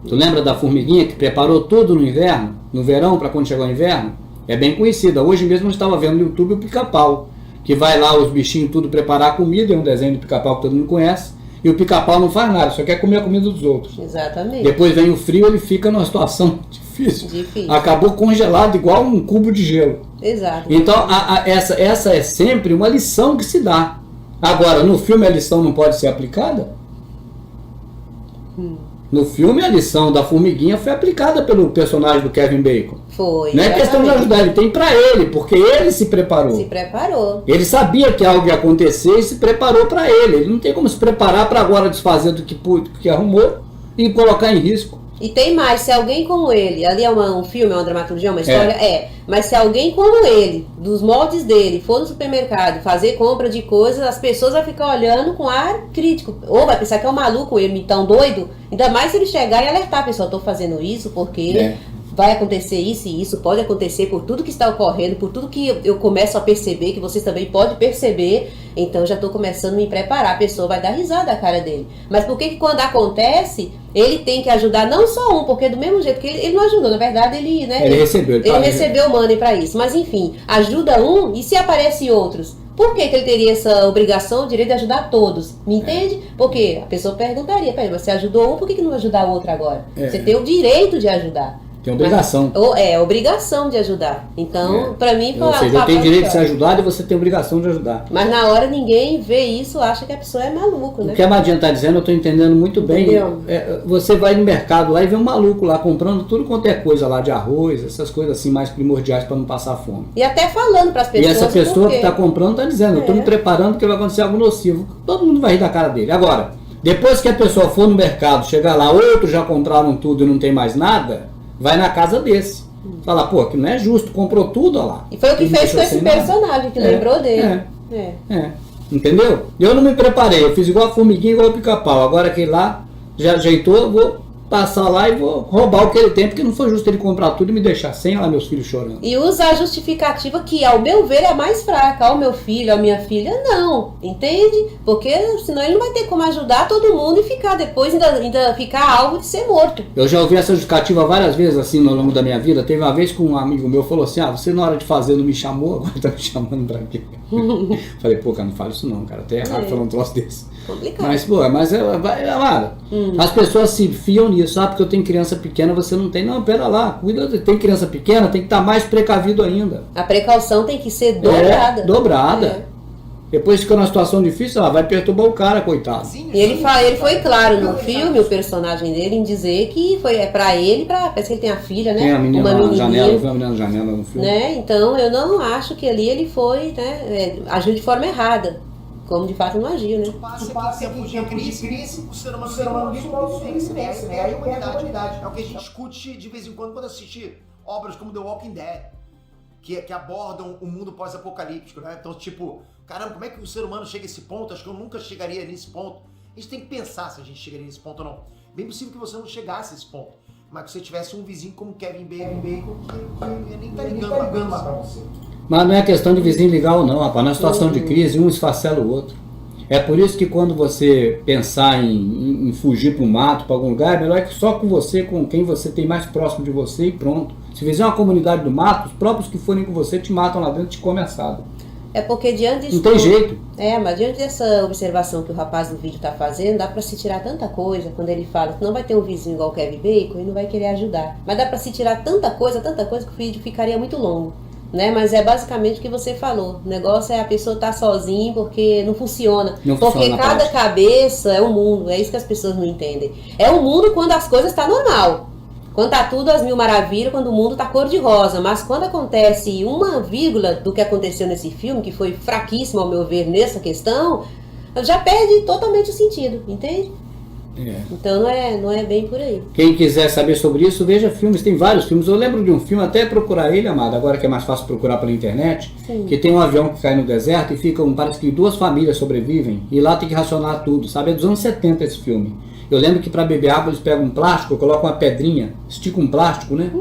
tu lembra da formiguinha que preparou tudo no inverno, no verão, para quando chegou o inverno? É bem conhecida. Hoje mesmo eu estava vendo no YouTube o Pica-Pau, que vai lá os bichinhos tudo preparar a comida, é um desenho do Pica-Pau que todo mundo conhece, e o Pica-Pau não faz nada, só quer comer a comida dos outros. Exatamente. Depois vem o frio, ele fica numa situação difícil. Acabou congelado igual um cubo de gelo. Exato. Então essa é sempre uma lição que se dá. Agora, no filme a lição não pode ser aplicada? No filme a lição da formiguinha foi aplicada pelo personagem do Kevin Bacon. Foi. Não é questão de ajudar, ele tem pra ele, porque ele se preparou. Se preparou. Ele sabia que algo ia acontecer e se preparou pra ele. Ele não tem como se preparar para agora desfazer do que arrumou e colocar em risco. E tem mais, se alguém como ele, ali é um filme, é uma dramaturgia, uma história, mas se alguém como ele, dos moldes dele, for no supermercado fazer compra de coisas, as pessoas vão ficar olhando com ar crítico, ou vai pensar que é um maluco, ele tão doido, ainda mais se ele chegar e alertar a pessoa, estou fazendo isso porque vai acontecer isso e isso pode acontecer por tudo que está ocorrendo, por tudo que eu começo a perceber, que vocês também podem perceber, então já estou começando a me preparar, a pessoa vai dar risada da cara dele. Mas por que quando acontece, ele tem que ajudar não só um, porque do mesmo jeito que ele não ajudou, na verdade ele, né? Ele recebeu o money para isso, mas enfim, ajuda um e se aparece outros? Por que ele teria essa obrigação, o direito de ajudar todos? Me entende? Porque a pessoa perguntaria, peraí, você ajudou um, por que não ajudar o outro agora? Você tem o direito de ajudar. Tem obrigação. Obrigação de ajudar. Então, pra mim... Ou seja, eu tenho direito de ser ajudado e você tem obrigação de ajudar. Mas na hora ninguém vê isso, acha que a pessoa é maluco, né? O que a Madinha está dizendo, eu estou entendendo muito bem. Você vai no mercado lá e vê um maluco lá comprando tudo quanto é coisa lá de arroz, essas coisas assim mais primordiais para não passar fome. E até falando para as pessoas. E essa pessoa que está comprando está dizendo, eu estou me preparando porque vai acontecer algo nocivo. Todo mundo vai rir da cara dele. Agora, depois que a pessoa for no mercado, chegar lá, outros já compraram tudo e não tem mais nada, vai na casa desse. Fala, pô, que não é justo, comprou tudo, olha lá. E foi o que fez com esse personagem, que lembrou dele. Entendeu? Eu não me preparei, eu fiz igual a formiguinha, igual o Pica-Pau. Agora aquele lá já ajeitou, eu vou passar lá e vou roubar o que ele tem, porque não foi justo ele comprar tudo e me deixar sem lá meus filhos chorando. E usa a justificativa que, ao meu ver, é mais fraca. Ao meu filho, à minha filha, não. Entende? Porque senão ele não vai ter como ajudar todo mundo e ficar depois, ainda ficar alvo de ser morto. Eu já ouvi essa justificativa várias vezes, assim, no longo da minha vida. Teve uma vez que um amigo meu falou assim, você na hora de fazer não me chamou, agora tá me chamando pra quê? Falei, pô, cara, não fala isso não, cara. Até errado falar um troço desse. Complicado. Mas, pô, amada, as pessoas se fiam nisso, porque eu tenho criança pequena, você não tem. Não, pera lá, cuida, tem criança pequena, tem que estar mais precavido ainda. A precaução tem que ser dobrada. Dobrada. Depois fica numa situação difícil, ela vai perturbar o cara, coitado. E ele foi claro no filme, o personagem dele, em dizer que foi pra ele, parece que ele tem a filha, né? Tem a menina uma na janela, viu a menina na janela no filme. Né? Então eu não acho que ali ele foi, né, agiu de forma errada. Como de fato não agiu, né? Passa tempo de crise, o ser humano vive uma experiência, né? Aí a humanidade. É o que a gente discute de vez em quando assiste obras como The Walking Dead, que abordam o mundo pós-apocalíptico, né? Então, tipo, caramba, como é que o ser humano chega a esse ponto? Acho que eu nunca chegaria nesse ponto. A gente tem que pensar se a gente chegaria nesse ponto ou não. Bem possível que você não chegasse a esse ponto, mas que você tivesse um vizinho como Kevin Bacon que nem tá ligando mais pra você. Mas não é questão de vizinho ligar ou não, rapaz. Na situação de crise, um esfacela o outro. É por isso que quando você pensar em fugir para o mato, para algum lugar, é melhor que só com você, com quem você tem mais próximo de você e pronto. Se fizer uma comunidade do mato, os próprios que forem com você te matam lá dentro e te comem assado. É porque diante disso... Não tem jeito. Mas diante dessa observação que o rapaz do vídeo está fazendo, dá para se tirar tanta coisa. Quando ele fala que não vai ter um vizinho igual o Kevin Bacon e não vai querer ajudar. Mas dá para se tirar tanta coisa que o vídeo ficaria muito longo. Né? Mas é basicamente o que você falou. O negócio é a pessoa estar sozinha porque não funciona. Porque cada cabeça é um mundo. É isso que as pessoas não entendem. É um mundo quando as coisas estão normal. Quando tá tudo às mil maravilhas, quando o mundo tá cor de rosa. Mas quando acontece uma vírgula do que aconteceu nesse filme, que foi fraquíssimo ao meu ver nessa questão, já perde totalmente o sentido, entende? Então não é bem por aí. Quem quiser saber sobre isso, veja filmes, tem vários filmes. Eu lembro de um filme, até procurar ele, amado, agora que é mais fácil procurar pela internet. Sim. Que tem um avião que cai no deserto e ficam, parece que 2 famílias sobrevivem e lá tem que racionar tudo, sabe? É dos anos 70 esse filme. Eu lembro que para beber água eles pegam um plástico, colocam uma pedrinha, esticam um plástico, né?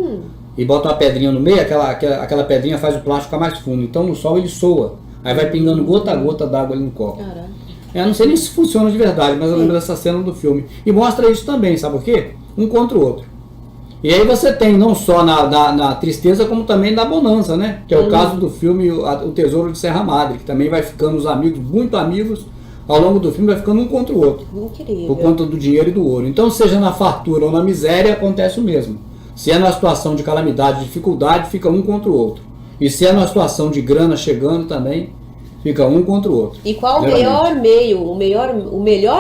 E botam uma pedrinha no meio, aquela pedrinha faz o plástico ficar mais fundo. Então no sol ele soa, aí vai pingando gota a gota d'água ali no copo. Caramba. Não sei nem se funciona de verdade, mas eu lembro dessa cena do filme. E mostra isso também, sabe por quê? Um contra o outro. E aí você tem não só na tristeza, como também na bonança, né? Que é o caso do filme O Tesouro de Serra Madre, que também vai ficando os amigos, muito amigos, ao longo do filme vai ficando um contra o outro. Incrível. Por conta do dinheiro e do ouro. Então, seja na fartura ou na miséria, acontece o mesmo. Se é numa situação de calamidade, de dificuldade, fica um contra o outro. E se é numa situação de grana chegando também, fica um contra o outro. E qual o melhor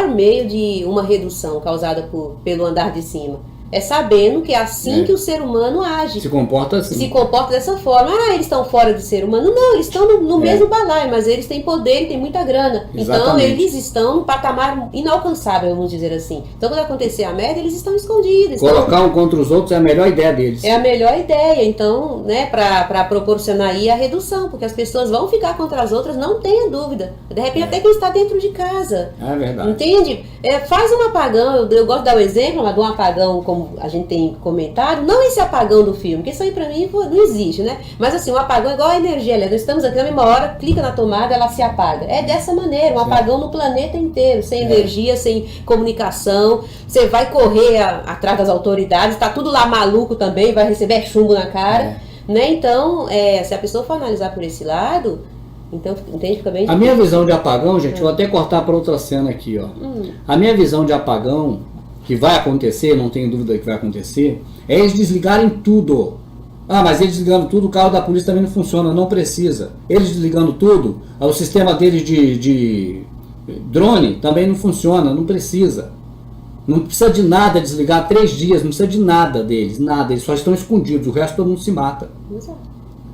meio de uma redução causada pelo andar de cima? É sabendo que é assim que o ser humano age. Se comporta assim. Se comporta dessa forma. Eles estão fora do ser humano. Não, eles estão no mesmo balaio, mas eles têm poder e têm muita grana. Exatamente. Então eles estão num patamar inalcançável, vamos dizer assim. Então quando acontecer a merda, eles estão escondidos. Colocar um contra os outros é a melhor ideia deles. É a melhor ideia, então, né, para proporcionar aí a redução, porque as pessoas vão ficar contra as outras, não tenha dúvida. De repente até quem está dentro de casa. É verdade. Entende? Faz um apagão, eu gosto de dar o exemplo de um apagão como a gente tem comentado, não esse apagão do filme, porque isso aí pra mim não existe, né? Mas assim, um apagão é igual a energia elétrica. Nós estamos aqui na mesma hora, clica na tomada, ela se apaga. É dessa maneira, um apagão no planeta inteiro, sem energia, sem comunicação. Você vai correr atrás das autoridades, tá tudo lá maluco também, vai receber chumbo na cara, né? Então, se a pessoa for analisar por esse lado, então, entende? Fica bem difícil. A minha visão de apagão, gente, vou até cortar para outra cena aqui, ó. A minha visão de apagão, que vai acontecer, não tenho dúvida que vai acontecer, é eles desligarem tudo. Mas eles desligando tudo, o carro da polícia também não funciona, não precisa. Eles desligando tudo, o sistema deles de drone também não funciona, não precisa. Não precisa de nada desligar 3 dias, não precisa de nada deles, nada, eles só estão escondidos, o resto todo mundo se mata.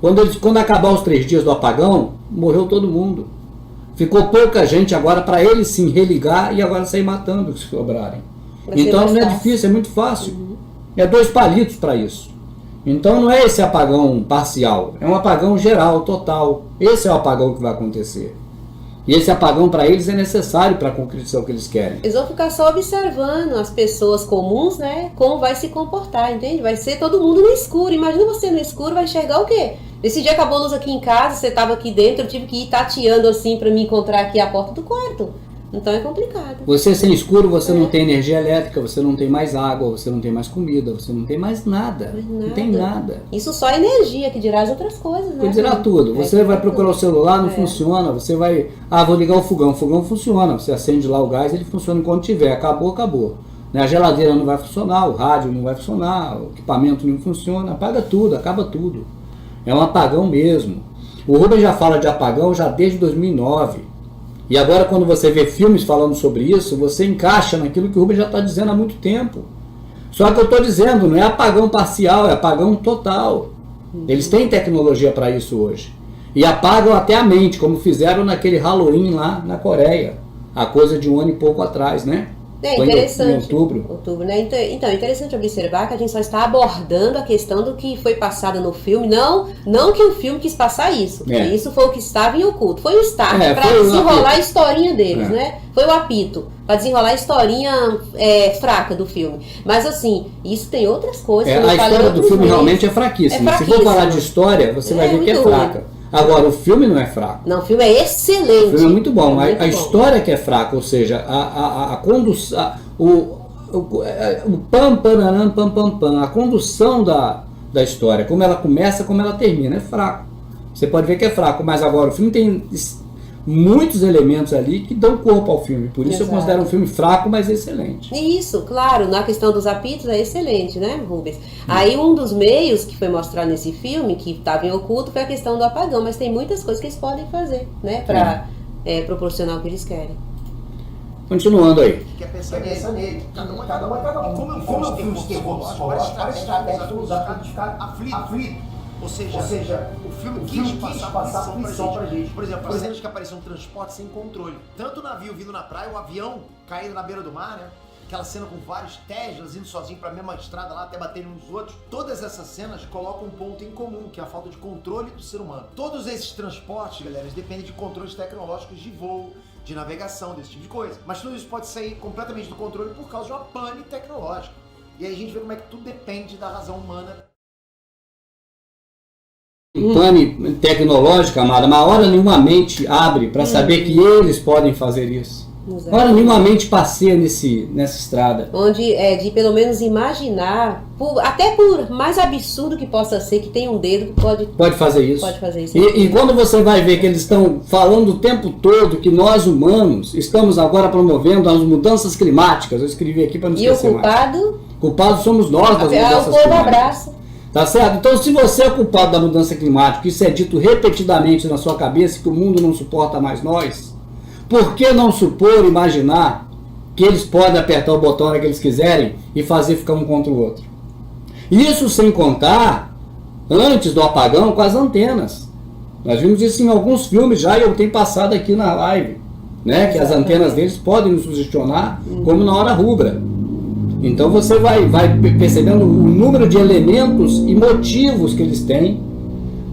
Quando acabar os 3 dias do apagão, morreu todo mundo. Ficou pouca gente agora para eles sim religar e agora sair matando os que sobrarem. Então não é difícil, é muito fácil. É 2 palitos para isso. Então não é esse apagão parcial, é um apagão geral, total. Esse é o apagão que vai acontecer. E esse apagão para eles é necessário para concretizar o que eles querem. Eles vão ficar só observando as pessoas comuns, né? Como vai se comportar, entende? Vai ser todo mundo no escuro. Imagina você no escuro, vai enxergar o quê? Esse dia acabou a luz aqui em casa, você estava aqui dentro, eu tive que ir tateando assim para me encontrar aqui a porta do quarto. Então é complicado. Você sem escuro, você não tem energia elétrica, você não tem mais água, você não tem mais comida, você não tem mais nada. Não tem nada. Isso só é energia, que dirá as outras coisas, né? Que dirá tudo. Você vai procurar o celular, não funciona. Você vai... vou ligar o fogão funciona. Você acende lá o gás, ele funciona enquanto tiver. Acabou. A geladeira não vai funcionar, o rádio não vai funcionar, o equipamento não funciona. Apaga tudo, acaba tudo. É um apagão mesmo. O Rubens já fala de apagão já desde 2009. E agora quando você vê filmes falando sobre isso, você encaixa naquilo que o Rubens já está dizendo há muito tempo. Só que eu estou dizendo, não é apagão parcial, é apagão total. Eles têm tecnologia para isso hoje. E apagam até a mente, como fizeram naquele Halloween lá na Coreia. A coisa de 1 ano e pouco atrás, né? É Foi interessante. em outubro. Né? Então, é interessante observar que a gente só está abordando a questão do que foi passado no filme, não que o filme quis passar isso. Isso foi o que estava em oculto. Foi o start para desenrolar a historinha deles, né? Foi o apito, para desenrolar a historinha fraca do filme. Mas assim, isso tem outras coisas. A história do filme realmente é fraquíssima. Se for falar de história, você vai ver que é fraca. Agora, o filme não é fraco. Não, o filme é excelente. O filme é muito bom. A história que é fraca, ou seja, a condução, o pam, pararam, pam, pam, pam, a condução da história, como ela começa, como ela termina, é fraco. Você pode ver que é fraco, mas agora o filme tem muitos elementos ali que dão corpo ao filme. Por isso eu considero um filme fraco, mas excelente. Isso, claro, na questão dos apitos é excelente, né, Rubens? Aí um dos meios que foi mostrado nesse filme, que estava em oculto, foi a questão do apagão, mas tem muitas coisas que eles podem fazer, né, para proporcionar o que eles querem. Continuando aí. Quer pensar nele. Cada um. Como é um filme de terror psicológico, várias estratégias para usar para ficar aflito. Ou seja, o filme quis passar aflição pra gente. Por exemplo, as cenas que apareciam um transporte sem controle. Tanto o navio vindo na praia, o avião caindo na beira do mar, né? Aquela cena com vários Teslas indo sozinho pra mesma estrada lá, até baterem uns outros. Todas essas cenas colocam um ponto em comum, que é a falta de controle do ser humano. Todos esses transportes, galera, eles dependem de controles tecnológicos de voo, de navegação, desse tipo de coisa. Mas tudo isso pode sair completamente do controle por causa de uma pane tecnológica. E aí a gente vê como é que tudo depende da razão humana. Pane tecnológica, amada, mas hora nenhuma mente abre para saber que eles podem fazer isso. Hora nenhuma mente passeia nessa estrada. Onde de pelo menos imaginar, até por mais absurdo que possa ser, que tem um dedo que pode fazer isso. Pode fazer isso. E quando você vai ver que eles estão falando o tempo todo que nós humanos estamos agora promovendo as mudanças climáticas, eu escrevi aqui para não esquecer mais. Culpados somos nós das mudanças climáticas. O povo abraça. Tá certo? Então, se você é culpado da mudança climática, isso é dito repetidamente na sua cabeça, que o mundo não suporta mais nós, por que não supor, imaginar que eles podem apertar o botão que eles quiserem e fazer ficar um contra o outro? Isso sem contar, antes do apagão, com as antenas. Nós vimos isso em alguns filmes já, e eu tenho passado aqui na live, né? Que as antenas deles podem nos sugestionar, como na hora rubra. Então você vai percebendo o número de elementos e motivos que eles têm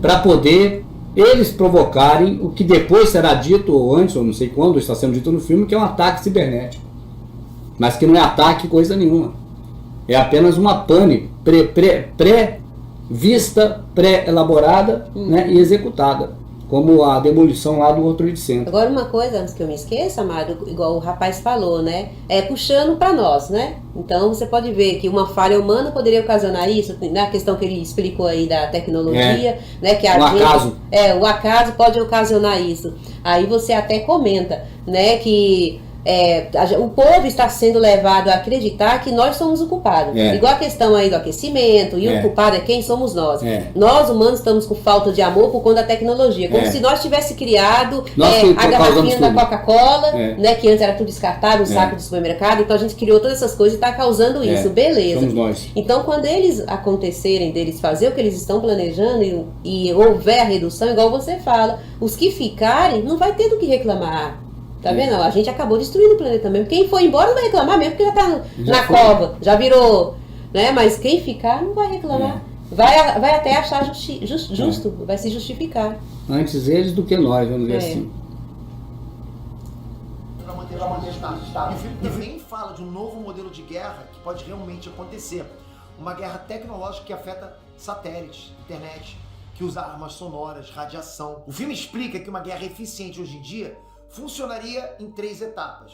para poder eles provocarem o que depois será dito, ou antes, ou não sei quando, está sendo dito no filme, que é um ataque cibernético. Mas que não é ataque coisa nenhuma. É apenas uma pane pré-vista, pré-elaborada, né, e executada. Como a demolição lá do World Trade Center. Agora uma coisa, antes que eu me esqueça, Amado, igual o rapaz falou, né? É puxando para nós, né? Então você pode ver que uma falha humana poderia ocasionar isso, na questão que ele explicou aí da tecnologia, né? Que o acaso pode ocasionar isso. Aí você até comenta, né? Que o povo está sendo levado a acreditar que nós somos o culpado. Igual a questão aí do aquecimento, e o culpado é quem somos nós. Nós humanos estamos com falta de amor por conta da tecnologia. Como se nós tivéssemos criado a garrafinha da Coca-Cola, né, que antes era tudo descartável, o saco do supermercado. Então a gente criou todas essas coisas e está causando isso. Beleza. Somos nós. Então quando eles acontecerem, deles fazer o que eles estão planejando e houver a redução, igual você fala, os que ficarem não vai ter do que reclamar. Tá vendo? A gente acabou destruindo o planeta mesmo. Quem for embora não vai reclamar mesmo, porque já tá na cova, já virou, né? Mas quem ficar não vai reclamar. Vai até achar justo, vai se justificar. Antes eles do que nós, vamos ver assim. Para manter estável. E o filme também fala de um novo modelo de guerra que pode realmente acontecer. Uma guerra tecnológica que afeta satélites, internet, que usa armas sonoras, radiação. O filme explica que uma guerra eficiente hoje em dia funcionaria em 3 etapas.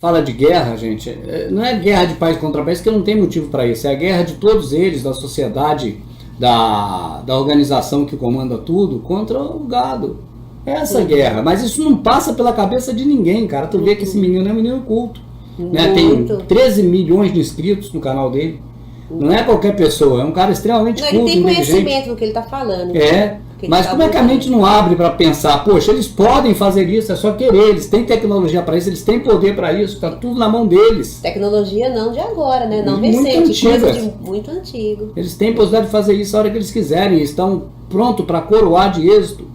Fala de guerra, gente, não é guerra de país contra país, que não tem motivo para isso. É a guerra de todos eles, da sociedade, da organização que comanda tudo, contra o gado. É essa guerra, mas isso não passa pela cabeça de ninguém, cara. Tu vê que esse menino é um menino culto. Né? Tem 13 milhões de inscritos no canal dele. Não é qualquer pessoa, é um cara extremamente culto, ele tem inteligente. conhecimento do que ele está falando. Mas como é que a mente não abre para pensar, poxa, eles podem fazer isso, é só querer, eles têm tecnologia para isso, eles têm poder para isso, está tudo na mão deles. Tecnologia não de agora, né? Não muito recente, antiga. coisa de muito antigo. Eles têm possibilidade de fazer isso a hora que eles quiserem, estão prontos para coroar de êxito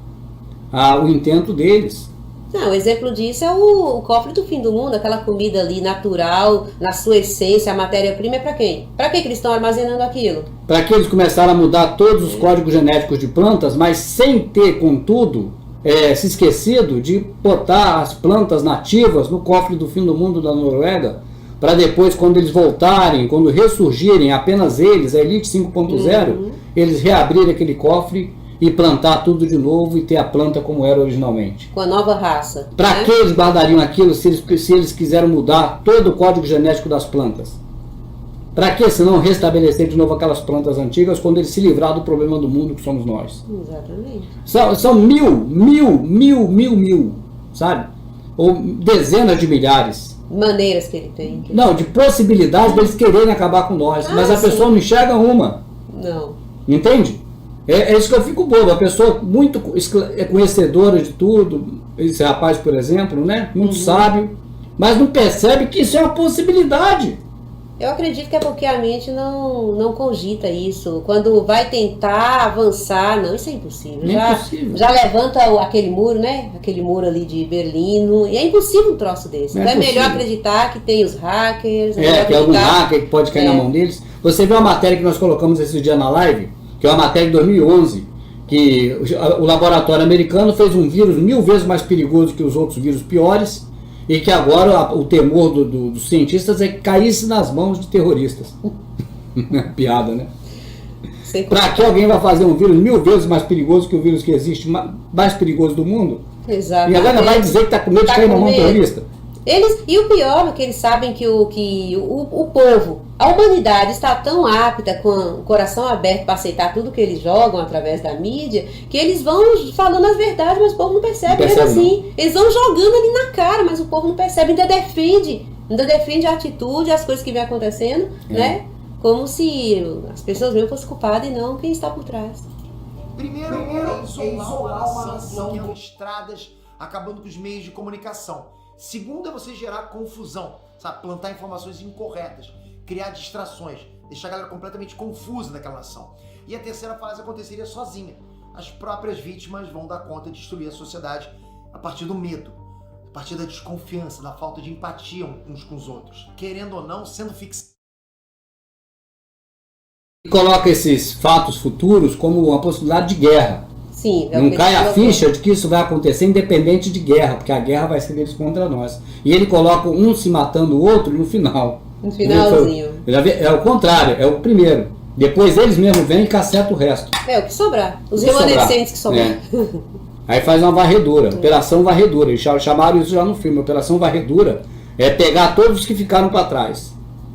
o intento deles. Não, o exemplo disso é o cofre do fim do mundo, aquela comida ali natural, na sua essência, a matéria-prima é para quem? Para que eles estão armazenando aquilo? Para que eles começaram a mudar todos os códigos genéticos de plantas, mas sem ter, contudo, se esquecido de botar as plantas nativas no cofre do fim do mundo da Noruega, para depois, quando eles voltarem, quando ressurgirem, apenas eles, a Elite 5.0, eles reabrirem aquele cofre e plantar tudo de novo e ter a planta como era originalmente. Com a nova raça. Para que eles guardariam aquilo se eles quiseram mudar todo o código genético das plantas? Para que, se não restabelecer de novo aquelas plantas antigas quando eles se livrar do problema do mundo que somos nós? Exatamente. São mil, sabe? Ou dezenas de milhares. Maneiras que ele tem. Não, de possibilidades deles quererem acabar com nós. Mas a pessoa não enxerga uma. Não. Entende? É isso que eu fico bobo. A pessoa muito conhecedora de tudo, esse rapaz, por exemplo, né? Muito sábio, mas não percebe que isso é uma possibilidade. Eu acredito que é porque a mente não cogita isso. Quando vai tentar avançar, não, isso é impossível. Já levanta aquele muro, né? Aquele muro ali de Berlim. E é impossível um troço desse. Então é melhor acreditar que tem os hackers. Que algum hacker que pode cair na mão deles. Você viu a matéria que nós colocamos esse dia na live? Que é uma matéria de 2011. Que o laboratório americano fez um vírus 1000 vezes mais perigoso que os outros vírus piores. E que agora o temor dos cientistas é que caísse nas mãos de terroristas. Piada, né? Para que alguém vai fazer um vírus 1000 vezes mais perigoso que o vírus que existe, mais perigoso do mundo? Exato. E agora vai dizer que está com medo de cair na mão de terrorista? E o pior é que eles sabem que o povo, a humanidade está tão apta, com o coração aberto para aceitar tudo que eles jogam através da mídia, que eles vão falando as verdades, mas o povo não percebe. Mesmo assim, eles vão jogando ali na cara, mas o povo não percebe, ainda defende a atitude, as coisas que vem acontecendo, né? Como se as pessoas mesmo fossem culpadas e não quem está por trás. Primeiro é isolar uma nação estradas, acabando com os meios de comunicação. Segundo é você gerar confusão, sabe? Plantar informações incorretas, criar distrações, deixar a galera completamente confusa daquela nação. E a terceira fase aconteceria sozinha. As próprias vítimas vão dar conta de destruir a sociedade a partir do medo, a partir da desconfiança, da falta de empatia uns com os outros. Querendo ou não, sendo fixado. E coloca esses fatos futuros como uma possibilidade de guerra. Sim, não cai a ficha de que isso vai acontecer independente de guerra, porque a guerra vai ser deles contra nós. E ele coloca um se matando o outro no final. No finalzinho. É o contrário, é o primeiro. Depois eles mesmos vêm e cacetam o resto. É o que sobrar. Os remanescentes que sobrar. Aí faz uma varredura, Operação Varredura. Eles chamaram isso já no filme. Operação Varredura é pegar todos os que ficaram para trás.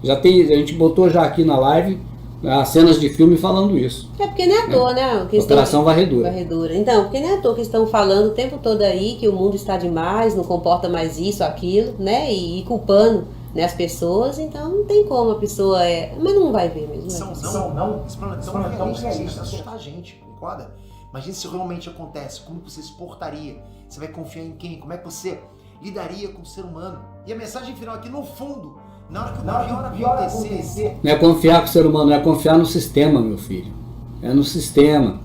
A gente botou já aqui na live as cenas de filme falando isso. É porque não é à toa, né? Operação Varredura. Então, porque não é à toa que estão falando o tempo todo aí que o mundo está demais, não comporta mais isso, aquilo, né? E culpando, né, as pessoas, então não tem como a pessoa mas não vai ver mesmo. Esse planeta é realista, assustar a gente, concorda? Imagina se realmente acontece, como você se portaria? Você vai confiar em quem? Como é que você lidaria com o ser humano? E a mensagem final aqui, no fundo, na hora que o pior acontecer... Não é confiar com o ser humano, é confiar no sistema, meu filho. É no sistema.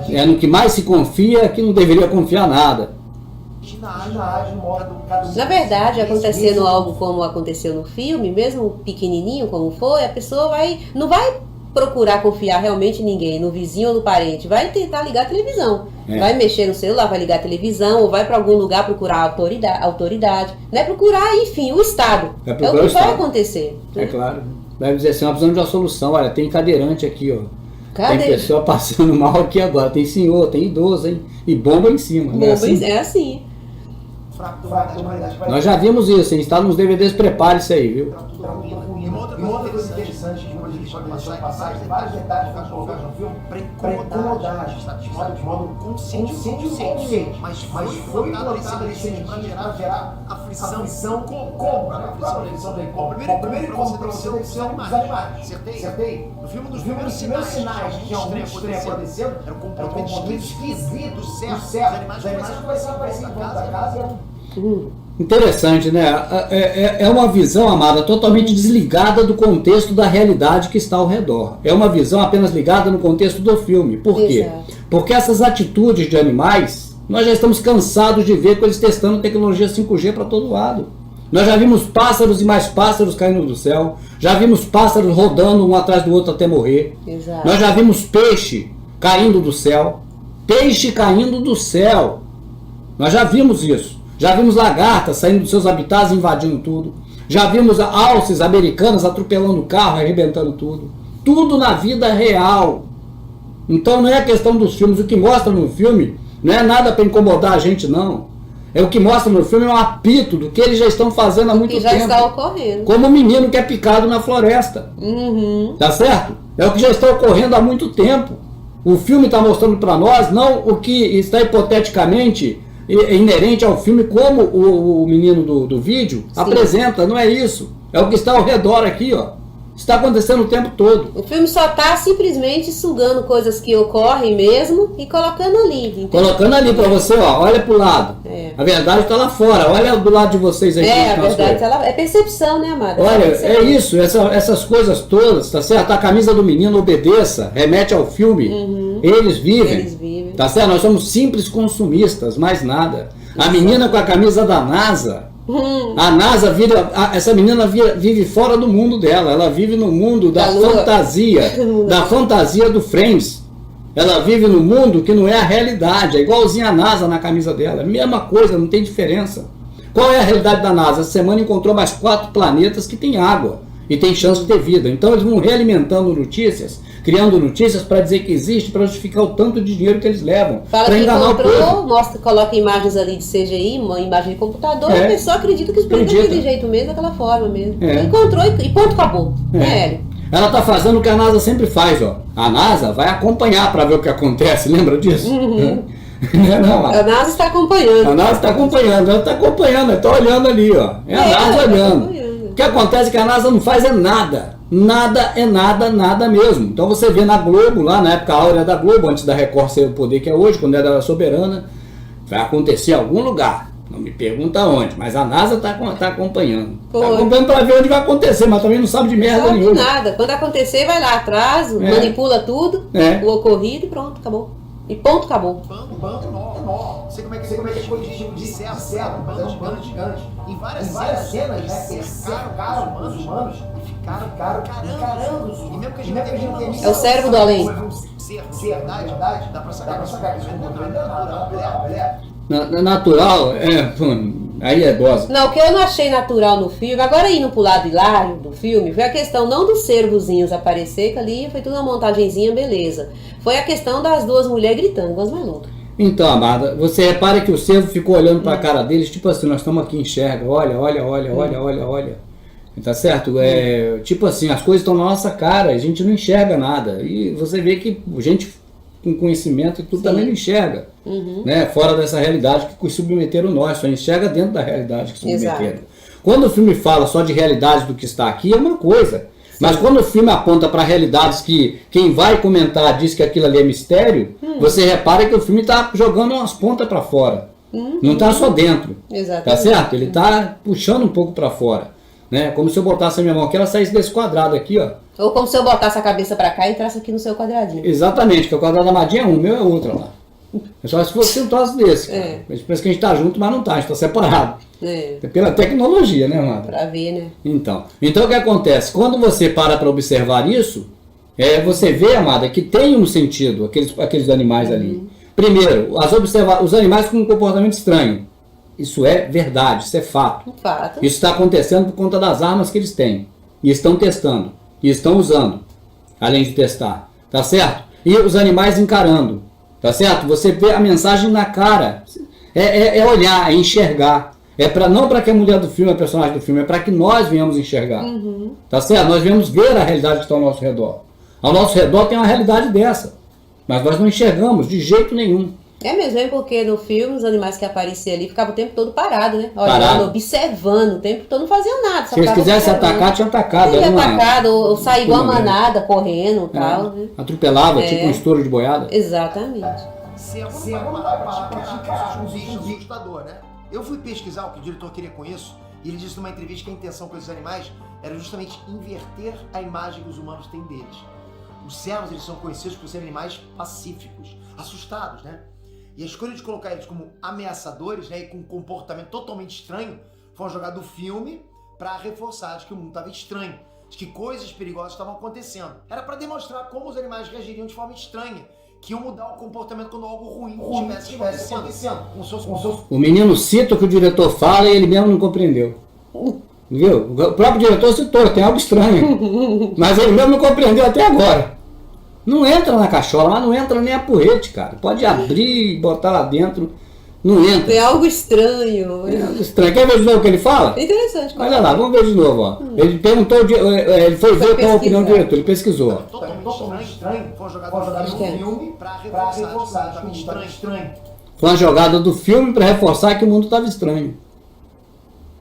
É no que mais se confia que não deveria confiar nada. Na verdade, acontecendo algo como aconteceu no filme, mesmo pequenininho como foi, a pessoa não vai procurar confiar realmente em ninguém, no vizinho ou no parente, vai tentar ligar a televisão, vai mexer no celular, vai ligar a televisão, ou vai para algum lugar procurar autoridade, né? Procurar, enfim, o Estado. É o que vai acontecer. É claro. Vai dizer assim, nós precisamos de uma solução. Olha, tem cadeirante aqui, ó. Cadê? Tem pessoa passando mal aqui agora, tem senhor, tem idoso, hein? E bomba em cima. Bomba é assim. Nós já vimos isso, hein? Está nos DVDs, prepare-se aí, viu? Uma outra coisa interessante que a gente pode passar, tem vários detalhes que nós colocamos no filme para incomodar, de modo consciente, mas foi colocado nesse sentido para gerar aflição. Como? A primeira incômodo para você são os animais. Acertei? No filme, dos primeiros sinais que tinha algum estranho acontecendo, era o comportamento esquisito do certo. Os animais começaram a aparecer em volta da casa. Interessante, né? É uma visão, amada, totalmente desligada do contexto da realidade que está ao redor. É uma visão apenas ligada no contexto do filme. Por quê? Porque essas atitudes de animais, Nós já estamos cansados de ver com eles testando tecnologia 5G para todo lado. Nós já vimos pássaros e mais pássaros caindo do céu. Já vimos pássaros rodando um atrás do outro até morrer. Exato. Nós já vimos peixe caindo do céu. Peixe caindo do céu. Nós já vimos isso. Já vimos lagartas saindo dos seus habitats e invadindo tudo. Já vimos alces americanas atropelando o carro, arrebentando tudo. Tudo na vida real. Então não é a questão dos filmes. O que mostra no filme não é nada para incomodar a gente, não. É o que mostra no filme é um apito do que eles já estão fazendo há muito tempo. Que já está ocorrendo. Como o menino que é picado na floresta. Tá certo? É o que já está ocorrendo há muito tempo. O filme está mostrando para nós não o que está hipoteticamente inerente ao filme, como o menino do vídeo apresenta, não é isso. É o que está ao redor aqui, ó. Está acontecendo o tempo todo. O filme só está simplesmente sugando coisas que ocorrem mesmo e colocando ali. Entendeu? Colocando ali para você, ó, olha pro lado. A verdade está lá fora, olha do lado de vocês aí. A verdade está lá. É percepção, né, amada? Olha, é isso, essas coisas todas, tá certo? A camisa do menino obedeça, remete ao filme. Eles vivem. Tá certo? Nós somos simples consumistas, mais nada. A menina com a camisa da NASA. A NASA essa menina vive fora do mundo dela, ela vive no mundo da fantasia, da fantasia do Friends. Ela vive no mundo que não é a realidade, é igualzinha a NASA na camisa dela, é a mesma coisa, não tem diferença. Qual é a realidade da NASA? Essa semana encontrou mais 4 planetas que tem água e tem chance de ter vida. Então eles vão realimentando notícias, criando notícias para dizer que existe, para justificar o tanto de dinheiro que eles levam. Fala para que enganar comprou, o povo. mostra, coloca imagens ali de CGI, uma imagem de computador, e a pessoa acredita que os produtos daquele jeito mesmo, daquela forma mesmo. Encontrou e ponto, acabou. Ela está fazendo o que a NASA sempre faz, ó. A NASA vai acompanhar para ver o que acontece, lembra disso? Não, a NASA está acompanhando. A NASA está acompanhando, ela está acompanhando, ela está olhando ali, ó. É a NASA olhando. O que acontece é que a NASA não faz nada. Nada é nada, nada mesmo. Então você vê na Globo, lá na época áurea da Globo, antes da Record ser o poder que é hoje, quando era soberana, vai acontecer em algum lugar. Não me pergunta onde, mas a NASA está acompanhando. Está acompanhando para ver onde vai acontecer, mas também não sabe de merda nenhuma. Não sabe nada. Quando acontecer, vai lá atrás, manipula tudo, o ocorrido e pronto, acabou. E ponto, acabou. Sei como é que é dispositivo de certo, mas é gigante. Em várias cenas, né, eles cercaram os humanos e ficaram caramba. E mesmo que a gente não tenha é o cérebro do além. Verdade, dá pra sacar que isso é natural, aí é dose. Não, o que eu não achei natural no filme, agora indo pro lado hilário do filme, foi a questão não dos cervozinhos aparecer, que ali foi tudo uma montagenzinha, beleza. Foi a questão das duas mulheres gritando, igual as malucas. Então, amada, você repara que o cervo ficou olhando pra cara deles, tipo assim, nós estamos aqui, enxerga, olha. Tá certo? Tipo assim, as coisas estão na nossa cara, a gente não enxerga nada. E você vê que gente com conhecimento e tudo também não enxerga. Né? Fora dessa realidade que submeteram nós, só enxerga dentro da realidade que submeteram. Exato. Quando o filme fala só de realidade do que está aqui, é uma coisa. Mas quando o filme aponta para realidades que quem vai comentar diz que aquilo ali é mistério, você repara que o filme está jogando umas pontas para fora. Não está só dentro. Exatamente. Tá certo? Ele está puxando um pouco para fora. Né? Como se eu botasse a minha mão aqui, ela saísse desse quadrado aqui, ó. Ou como se eu botasse a cabeça para cá e entrasse aqui no seu quadradinho. Exatamente, que o quadrado da Madinha é um, o meu é outro lá. É só se fosse um troço desse. Parece que a gente tá junto, mas não tá, a gente tá separado. É pela tecnologia, né, Amada? Pra ver, né? Então o que acontece? Quando você para observar isso, você vê, Amada, que tem um sentido aqueles animais ali. Primeiro, os animais com um comportamento estranho. Isso é verdade, isso é fato. Um fato. Isso está acontecendo por conta das armas que eles têm. E estão testando. E estão usando. Além de testar. Tá certo? E os animais encarando. Tá certo? Você vê a mensagem na cara. É olhar, é enxergar. Não para que a mulher do filme, a personagem do filme, é para que nós venhamos enxergar. Tá certo? Nós venhamos ver a realidade que está ao nosso redor. Ao nosso redor tem uma realidade dessa. Mas nós não enxergamos de jeito nenhum. É mesmo, porque no filme os animais que apareciam ali ficavam o tempo todo parado, né? Olhando, observando, o tempo todo não faziam nada. Se eles quisessem atacar, tinha atacado. Tinha atacado, ou sair igual uma manada, correndo e tal. Né? Atropelava, tipo um estouro de boiada. Exatamente. Assustador, né? Eu fui pesquisar o que o diretor queria com isso, e ele disse numa entrevista que a intenção com esses animais era justamente inverter a imagem que os humanos têm deles. Os cervos, eles são conhecidos por serem animais pacíficos, assustados, né? E a escolha de colocar eles como ameaçadores, né, e com um comportamento totalmente estranho, foi uma jogada do filme para reforçar de que o mundo estava estranho, de que coisas perigosas estavam acontecendo. Era para demonstrar como os animais reagiriam de forma estranha, que iam mudar o comportamento quando algo ruim estivesse acontecendo. O menino cita o que o diretor fala e ele mesmo não compreendeu. Viu? O próprio diretor citou, tem algo estranho. Mas ele mesmo não compreendeu até agora. Não entra na cachola, mas não entra nem a porrete, cara. Pode abrir e botar lá dentro. Não entra. É algo estranho. É algo estranho. Quer ver de novo o que ele fala? Interessante. Olha lá, vamos ver de novo. Ó. Ele perguntou, ele foi ver qual a opinião do diretor, ele pesquisou. Totalmente estranho. Foi uma jogada do filme para reforçar que o mundo estava estranho. Foi uma jogada do filme para reforçar que o mundo estava estranho.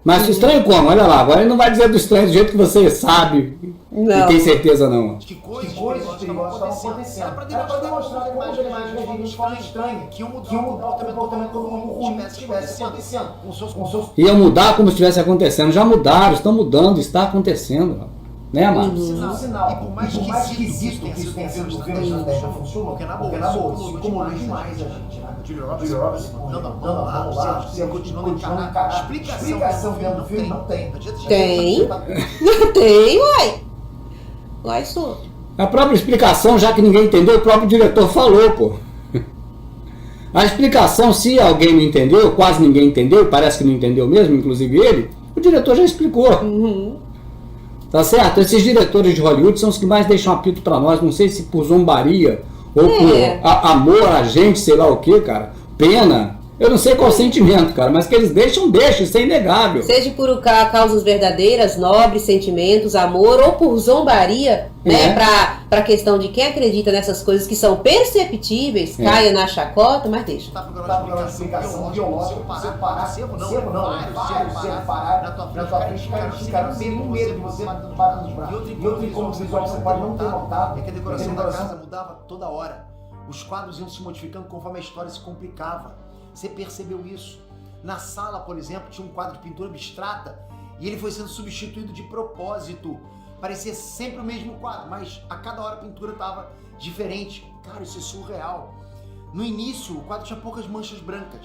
Mas estranho como? Olha lá, agora ele não vai dizer do estranho do jeito que você sabe e tem certeza não. Que coisas perigosas estavam acontecendo. Era para demonstrar como os animais reagiriam de forma estranha, que iam mudar o comportamento quando o ruim estivesse acontecendo. Iam mudar como se estivesse acontecendo. Já mudaram, estão mudando, está acontecendo. Né, Amado? Sinal. E por mais esquisito que isso tenha sido, o filme estratégia funcionou, porque na boa, isso incomodou demais a gente, né? Julia Roberts, não, você continuando encarando. Explicação dentro do filme não tem. Tem. Não tem, uai. Uai, sou. A própria explicação, já que ninguém entendeu, o próprio diretor falou, pô. A explicação, se alguém não entendeu, quase ninguém entendeu, parece que não entendeu mesmo, inclusive ele, o diretor já explicou. Tá certo? Esses diretores de Hollywood são os que mais deixam apito pra nós, não sei se por zombaria ou por amor a gente, sei lá o que, cara. Pena. Eu não sei qual o sentimento, cara, mas que eles deixam, isso é inegável. Seja por causas verdadeiras, nobres sentimentos, amor, ou por zombaria, né? Pra questão de quem acredita nessas coisas que são perceptíveis, caia na chacota, mas deixa. Tá procurando uma explicação biológica, você parar, separar na tua frente, ficaram sem medo de você parar nos braços. E outro incômodo visual que você pode não ter notado é que a decoração da casa mudava toda hora. Os quadros iam se modificando conforme a história se complicava. Você percebeu isso? Na sala, por exemplo, tinha um quadro de pintura abstrata e ele foi sendo substituído de propósito. Parecia sempre o mesmo quadro, mas a cada hora a pintura estava diferente. Cara, isso é surreal. No início, o quadro tinha poucas manchas brancas.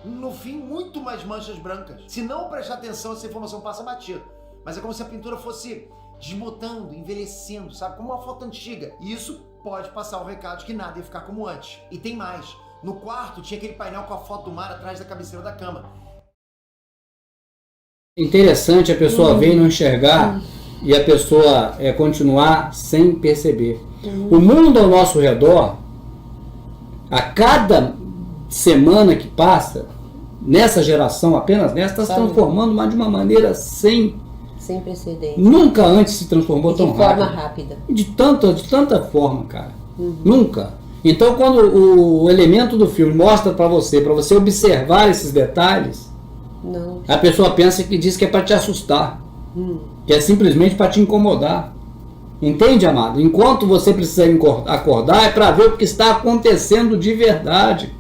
No fim, muito mais manchas brancas. Se não prestar atenção, essa informação passa batida. Mas é como se a pintura fosse desbotando, envelhecendo, sabe? Como uma foto antiga. E isso pode passar o recado de que nada ia ficar como antes. E tem mais. No quarto tinha aquele painel com a foto do mar atrás da cabeceira da cama. Interessante a pessoa ver e não enxergar e a pessoa continuar sem perceber. O mundo ao nosso redor, a cada semana que passa, nessa geração, apenas nessa, está se transformando de uma maneira sem precedentes. Nunca antes se transformou tão rápido. De forma rápida. De tanta forma, cara. Nunca. Então, quando o elemento do filme mostra para você observar esses detalhes, a pessoa pensa que diz que é para te assustar, que é simplesmente para te incomodar. Entende, amado? Enquanto você precisa acordar, é para ver o que está acontecendo de verdade.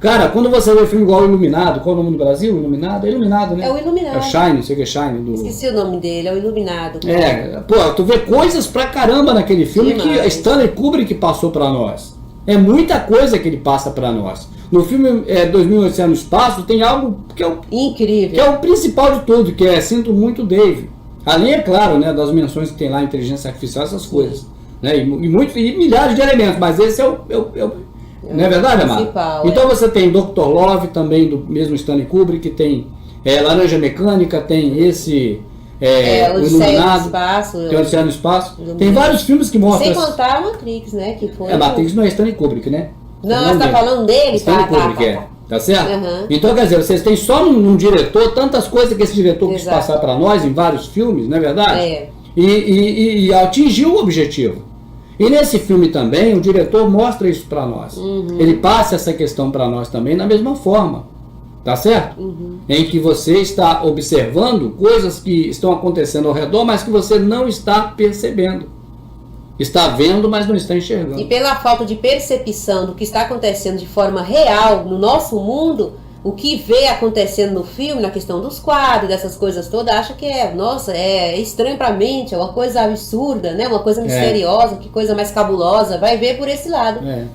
Cara, quando você vê filme igual o Iluminado, qual é o nome do Brasil? Iluminado? É Iluminado, né? É o Iluminado. É o Shine, não sei o que é Shine. Esqueci o nome dele, é o Iluminado. Tu vê coisas pra caramba naquele filme que Stanley Kubrick passou pra nós. É muita coisa que ele passa pra nós. No filme 2008 no Espaço tem algo que é incrível. Que é o principal de tudo, que é Sinto Muito, Dave. Além, é claro, né, das menções que tem lá, inteligência artificial, essas coisas. Né, e milhares de elementos, mas esse não é verdade, Amado? Então você tem Dr. Love também, do mesmo Stanley Kubrick, tem Laranja Mecânica, tem esse... o Iluminado, tem Odisseia no Espaço. Tem vários filmes que mostram... Sem contar a Matrix, né? Que foi Matrix não é Stanley Kubrick, né? Não, você tá falando dele? Stanley Kubrick, tá certo? Então, quer dizer, vocês têm só num diretor tantas coisas que esse diretor quis passar para nós em vários filmes, não é verdade? E atingiu o objetivo. E nesse filme também, o diretor mostra isso para nós. Ele passa essa questão para nós também da mesma forma. Tá certo? Em que você está observando coisas que estão acontecendo ao redor, mas que você não está percebendo. Está vendo, mas não está enxergando. E pela falta de percepção do que está acontecendo de forma real no nosso mundo, o que vê acontecendo no filme, na questão dos quadros, dessas coisas todas, acha que nossa, é estranho pra mente, é uma coisa absurda, né? Uma coisa misteriosa, que coisa mais cabulosa, vai ver por esse lado. Né?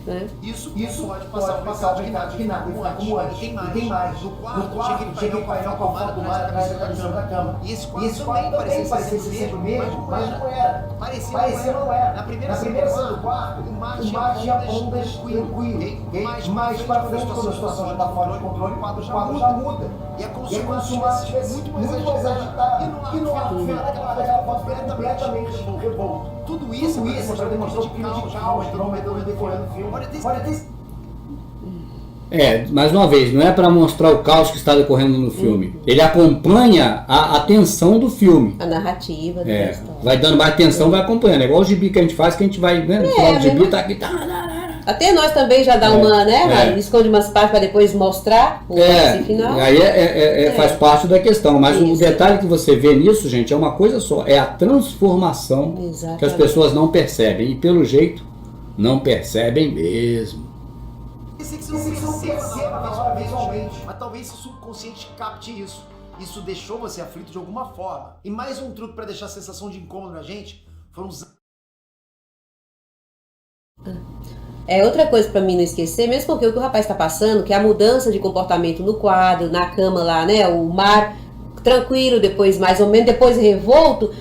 Isso pode passar o recado de nada, como antes. Tem mais. No quarto, tinha aquele painel com a foto do mar atrás da cama. E esse quadro também parecia ser sempre o mesmo, mas não era. Parecia não era. Na primeira cena do quarto, o mar tinha ondas tranquilo. Mais pra frente, quando a situação já está fora de controle, o quadro já muda. E é como se o mar estivesse muito mais agitado. E no ar, daquela foto completamente revolto. Tudo isso para demonstrar o clima de caos que vai decorando o filme. Mais uma vez, não é para mostrar o caos que está decorrendo no filme. Ele acompanha a tensão do filme. A narrativa da história. Vai dando mais atenção, vai acompanhando. É igual o gibi que a gente faz, que a gente vai, né? No final do gibi tá aqui. Até nós também já dá uma, né? Esconde umas partes para depois mostrar o final. Aí faz parte da questão. Mas o detalhe que você vê nisso, gente, é uma coisa só. É a transformação que as pessoas não percebem. E pelo jeito, não percebem mesmo. Esse que você não perceba visualmente, mas talvez seu subconsciente capte isso. Isso deixou você aflito de alguma forma. E mais um truque para deixar a sensação de incômodo na gente foram os... Outra coisa para mim não esquecer, mesmo porque o que o rapaz está passando, que é a mudança de comportamento no quadro, na cama lá, né? O mar tranquilo, depois mais ou menos, depois revolto.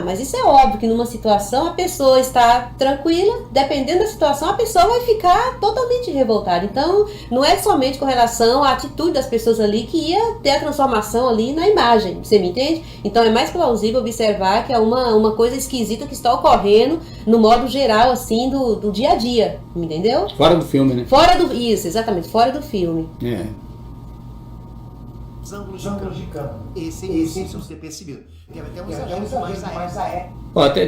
Mas isso é óbvio que numa situação a pessoa está tranquila, dependendo da situação a pessoa vai ficar totalmente revoltada. Então não é somente com relação à atitude das pessoas ali que ia ter a transformação ali na imagem, você me entende? Então é mais plausível observar que é uma coisa esquisita que está ocorrendo no modo geral assim do dia a dia, me entendeu? Fora do filme, né? Isso, exatamente, fora do filme. Os ângulos de câmera. Esse é impossível ser percebido. Tem até um exagero mais aéreo.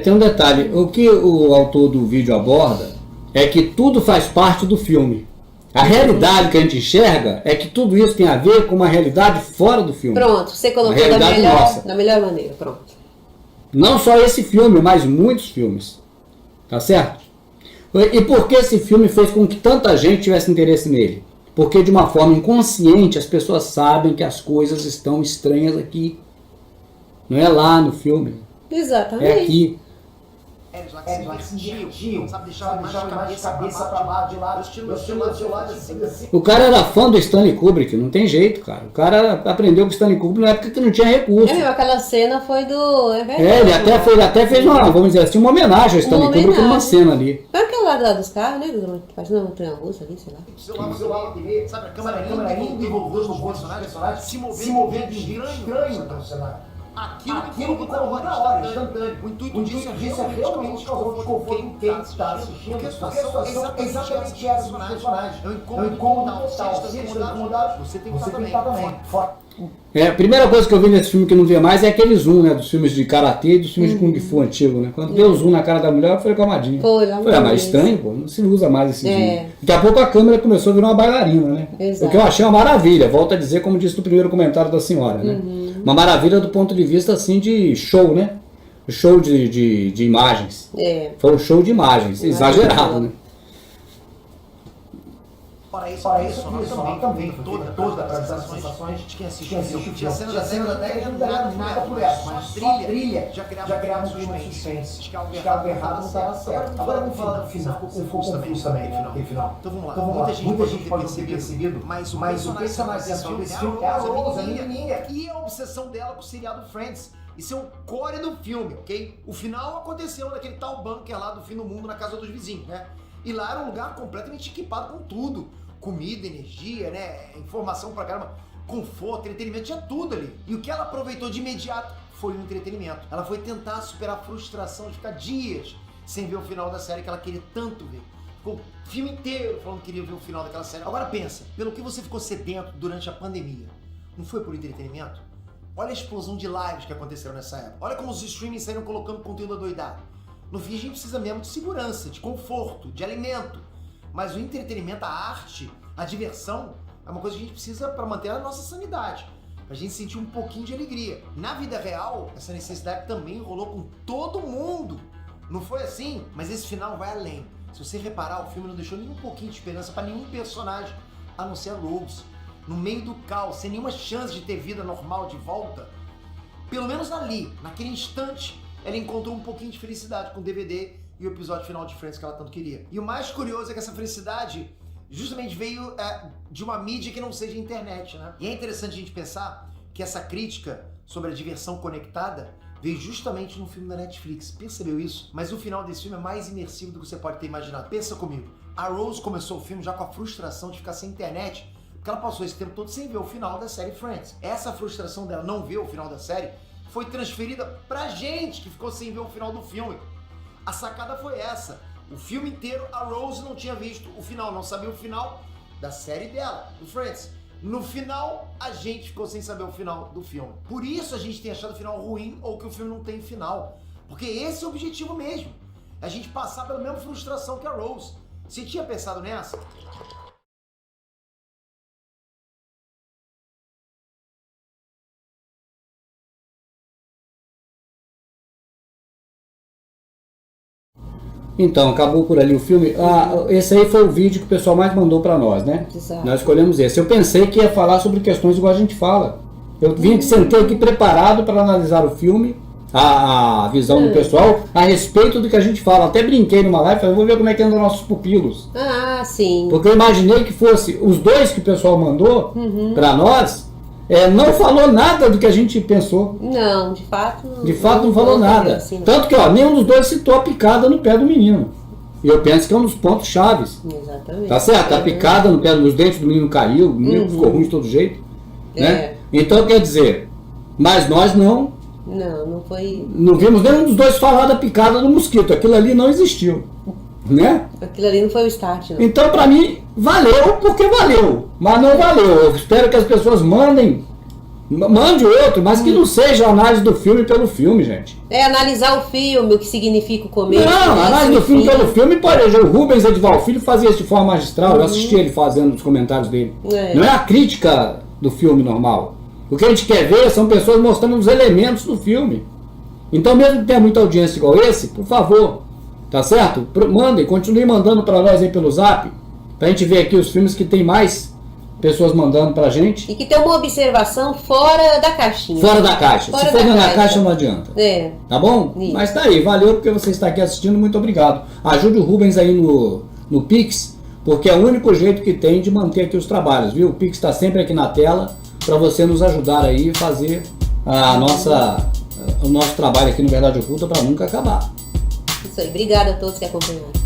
Tem um detalhe. O que o autor do vídeo aborda é que tudo faz parte do filme. A realidade que a gente enxerga é que tudo isso tem a ver com uma realidade fora do filme. Pronto, você colocou da melhor maneira. Pronto. Não só esse filme, mas muitos filmes. Tá certo? E por que esse filme fez com que tanta gente tivesse interesse nele? Porque de uma forma inconsciente as pessoas sabem que as coisas estão estranhas aqui. Não é lá no filme. Exatamente. É aqui. Não sabe deixar mais cabeça pra lá, de lado, assim. O cara era fã do Stanley Kubrick, não tem jeito, cara. O cara aprendeu com o Stanley Kubrick na época que não tinha recurso. Aquela cena foi do... ele até fez uma, vamos dizer assim, uma homenagem ao Stanley Kubrick numa cena ali. Foi aquele lado lá dos carros, né? Faz uma montanha-russa ali, sei lá. Sabe, a câmera indo e voltando nos personagens, se movendo estranho no cenário. Aquilo que colocou na hora, instantâneo. O intuito disso é realmente causar desconforto em quem está assistindo. Porque a situação é exatamente essa dos personagens. É um incômodo total. Se eles estão incomodados, você tem que estar também. A primeira coisa que eu vi nesse filme que não via mais é aquele zoom, né? Dos filmes de karatê e dos filmes de Kung Fu antigo, né? Quando deu o zoom na cara da mulher, eu falei calmadinho. Foi mais estranho, pô. Não se usa mais esse zoom. Daqui a pouco a câmera começou a virar uma bailarina, né? Exato. O que eu achei uma maravilha. Volto a dizer, como disse no primeiro comentário da senhora, né? Uma maravilha do ponto de vista, assim, de show, né? Show de imagens. Foi um show de imagens. Exagerado, né? Para isso também todas as sensações de quem assistiu. Tinha cena da técnica, não dava nada por essa, mas trilha já criava um clima de suspense. De que algo errado não estava certo. Agora vamos falar do final. Ficou confuso também aquele final. Então vamos lá. Muita gente pode ter percebido, mas o personagem central desse filme é a Rose, a menininha, e a obsessão dela com o seriado Friends. Isso é o core do filme, ok? O final aconteceu naquele tal bunker lá do fim do mundo, na casa dos vizinhos, né? E lá era um lugar completamente equipado com tudo. Comida, energia, né? Informação pra caramba, conforto, entretenimento, tinha tudo ali. E o que ela aproveitou de imediato foi o entretenimento. Ela foi tentar superar a frustração de ficar dias sem ver o final da série que ela queria tanto ver. Ficou o filme inteiro falando que queria ver o final daquela série. Agora pensa, pelo que você ficou sedento durante a pandemia, não foi por entretenimento? Olha a explosão de lives que aconteceram nessa época. Olha como os streamings saíram colocando conteúdo adoidado. No fim a gente precisa mesmo de segurança, de conforto, de alimento. Mas o entretenimento, a arte, a diversão, é uma coisa que a gente precisa para manter a nossa sanidade, pra gente sentir um pouquinho de alegria. Na vida real, essa necessidade também rolou com todo mundo. Não foi assim? Mas esse final vai além. Se você reparar, o filme não deixou nem um pouquinho de esperança para nenhum personagem, a não ser a Rose. no meio do caos, sem nenhuma chance de ter vida normal de volta, pelo menos ali, naquele instante, ela encontrou um pouquinho de felicidade com o DVD e o episódio final de Friends que ela tanto queria. E o mais curioso é que essa felicidade justamente veio de uma mídia que não seja a internet, né? E é interessante a gente pensar que essa crítica sobre a diversão conectada veio justamente no filme da Netflix. Percebeu isso? Mas o final desse filme é mais imersivo do que você pode ter imaginado. Pensa comigo. A Rose começou o filme já com a frustração de ficar sem internet, porque ela passou esse tempo todo sem ver o final da série Friends. Essa frustração dela não ver o final da série foi transferida pra gente que ficou sem ver o final do filme. A sacada foi essa. O filme inteiro a Rose não tinha visto o final, não sabia o final da série dela, do Friends. No final, a gente ficou sem saber o final do filme. Por isso a gente tem achado o final ruim ou que o filme não tem final. Porque esse é o objetivo mesmo. A gente passar pela mesma frustração que a Rose. Você tinha pensado nessa? Então, acabou por ali o filme. Esse aí foi o vídeo que o pessoal mais mandou pra nós, né? Exato. Nós escolhemos esse. Eu pensei que ia falar sobre questões igual a gente fala. Eu sentei aqui preparado para analisar o filme, a visão do pessoal, a respeito do que a gente fala. Até brinquei numa live, falei, vou ver como é que andam nossos pupilos. Ah, sim. Porque eu imaginei que fosse os dois que o pessoal mandou pra nós, não falou nada do que a gente pensou. Não, de fato. De fato não falou nada. Assim, não. Tanto que nenhum dos dois citou a picada no pé do menino. E eu penso que é um dos pontos chaves. Exatamente. Tá certo? A picada no pé dos dentes do menino caiu, o menino ficou ruim de todo jeito. Né? Então quer dizer, mas nós não foi. Não vimos nenhum dos dois falar da picada do mosquito. Aquilo ali não existiu. Né? Aquilo ali não foi o start, não. Então pra mim valeu porque valeu. Mas não valeu. Eu espero que as pessoas mande outro, mas que não seja a análise do filme pelo filme, gente. Analisar o filme, o que significa o começo. Não, a análise do filme pelo filme, por exemplo, o Rubens Edival Filho fazia isso de forma magistral, eu assisti ele fazendo os comentários dele. Não é a crítica do filme normal. O que a gente quer ver são pessoas mostrando os elementos do filme. Então mesmo que tenha muita audiência igual esse, por favor, tá certo? Mandem, continuem mandando para nós aí pelo Zap, pra gente ver aqui os filmes que tem mais pessoas mandando pra gente. E que tem uma observação fora da caixinha. Fora da caixa. Se for na caixa não adianta. Tá bom? Isso. Mas tá aí, valeu porque você está aqui assistindo, muito obrigado. Ajude o Rubens aí no Pix, porque é o único jeito que tem de manter aqui os trabalhos, viu? O Pix está sempre aqui na tela para você nos ajudar aí a fazer o nosso trabalho aqui no Verdade Oculta para nunca acabar. Isso aí, obrigada a todos que acompanharam.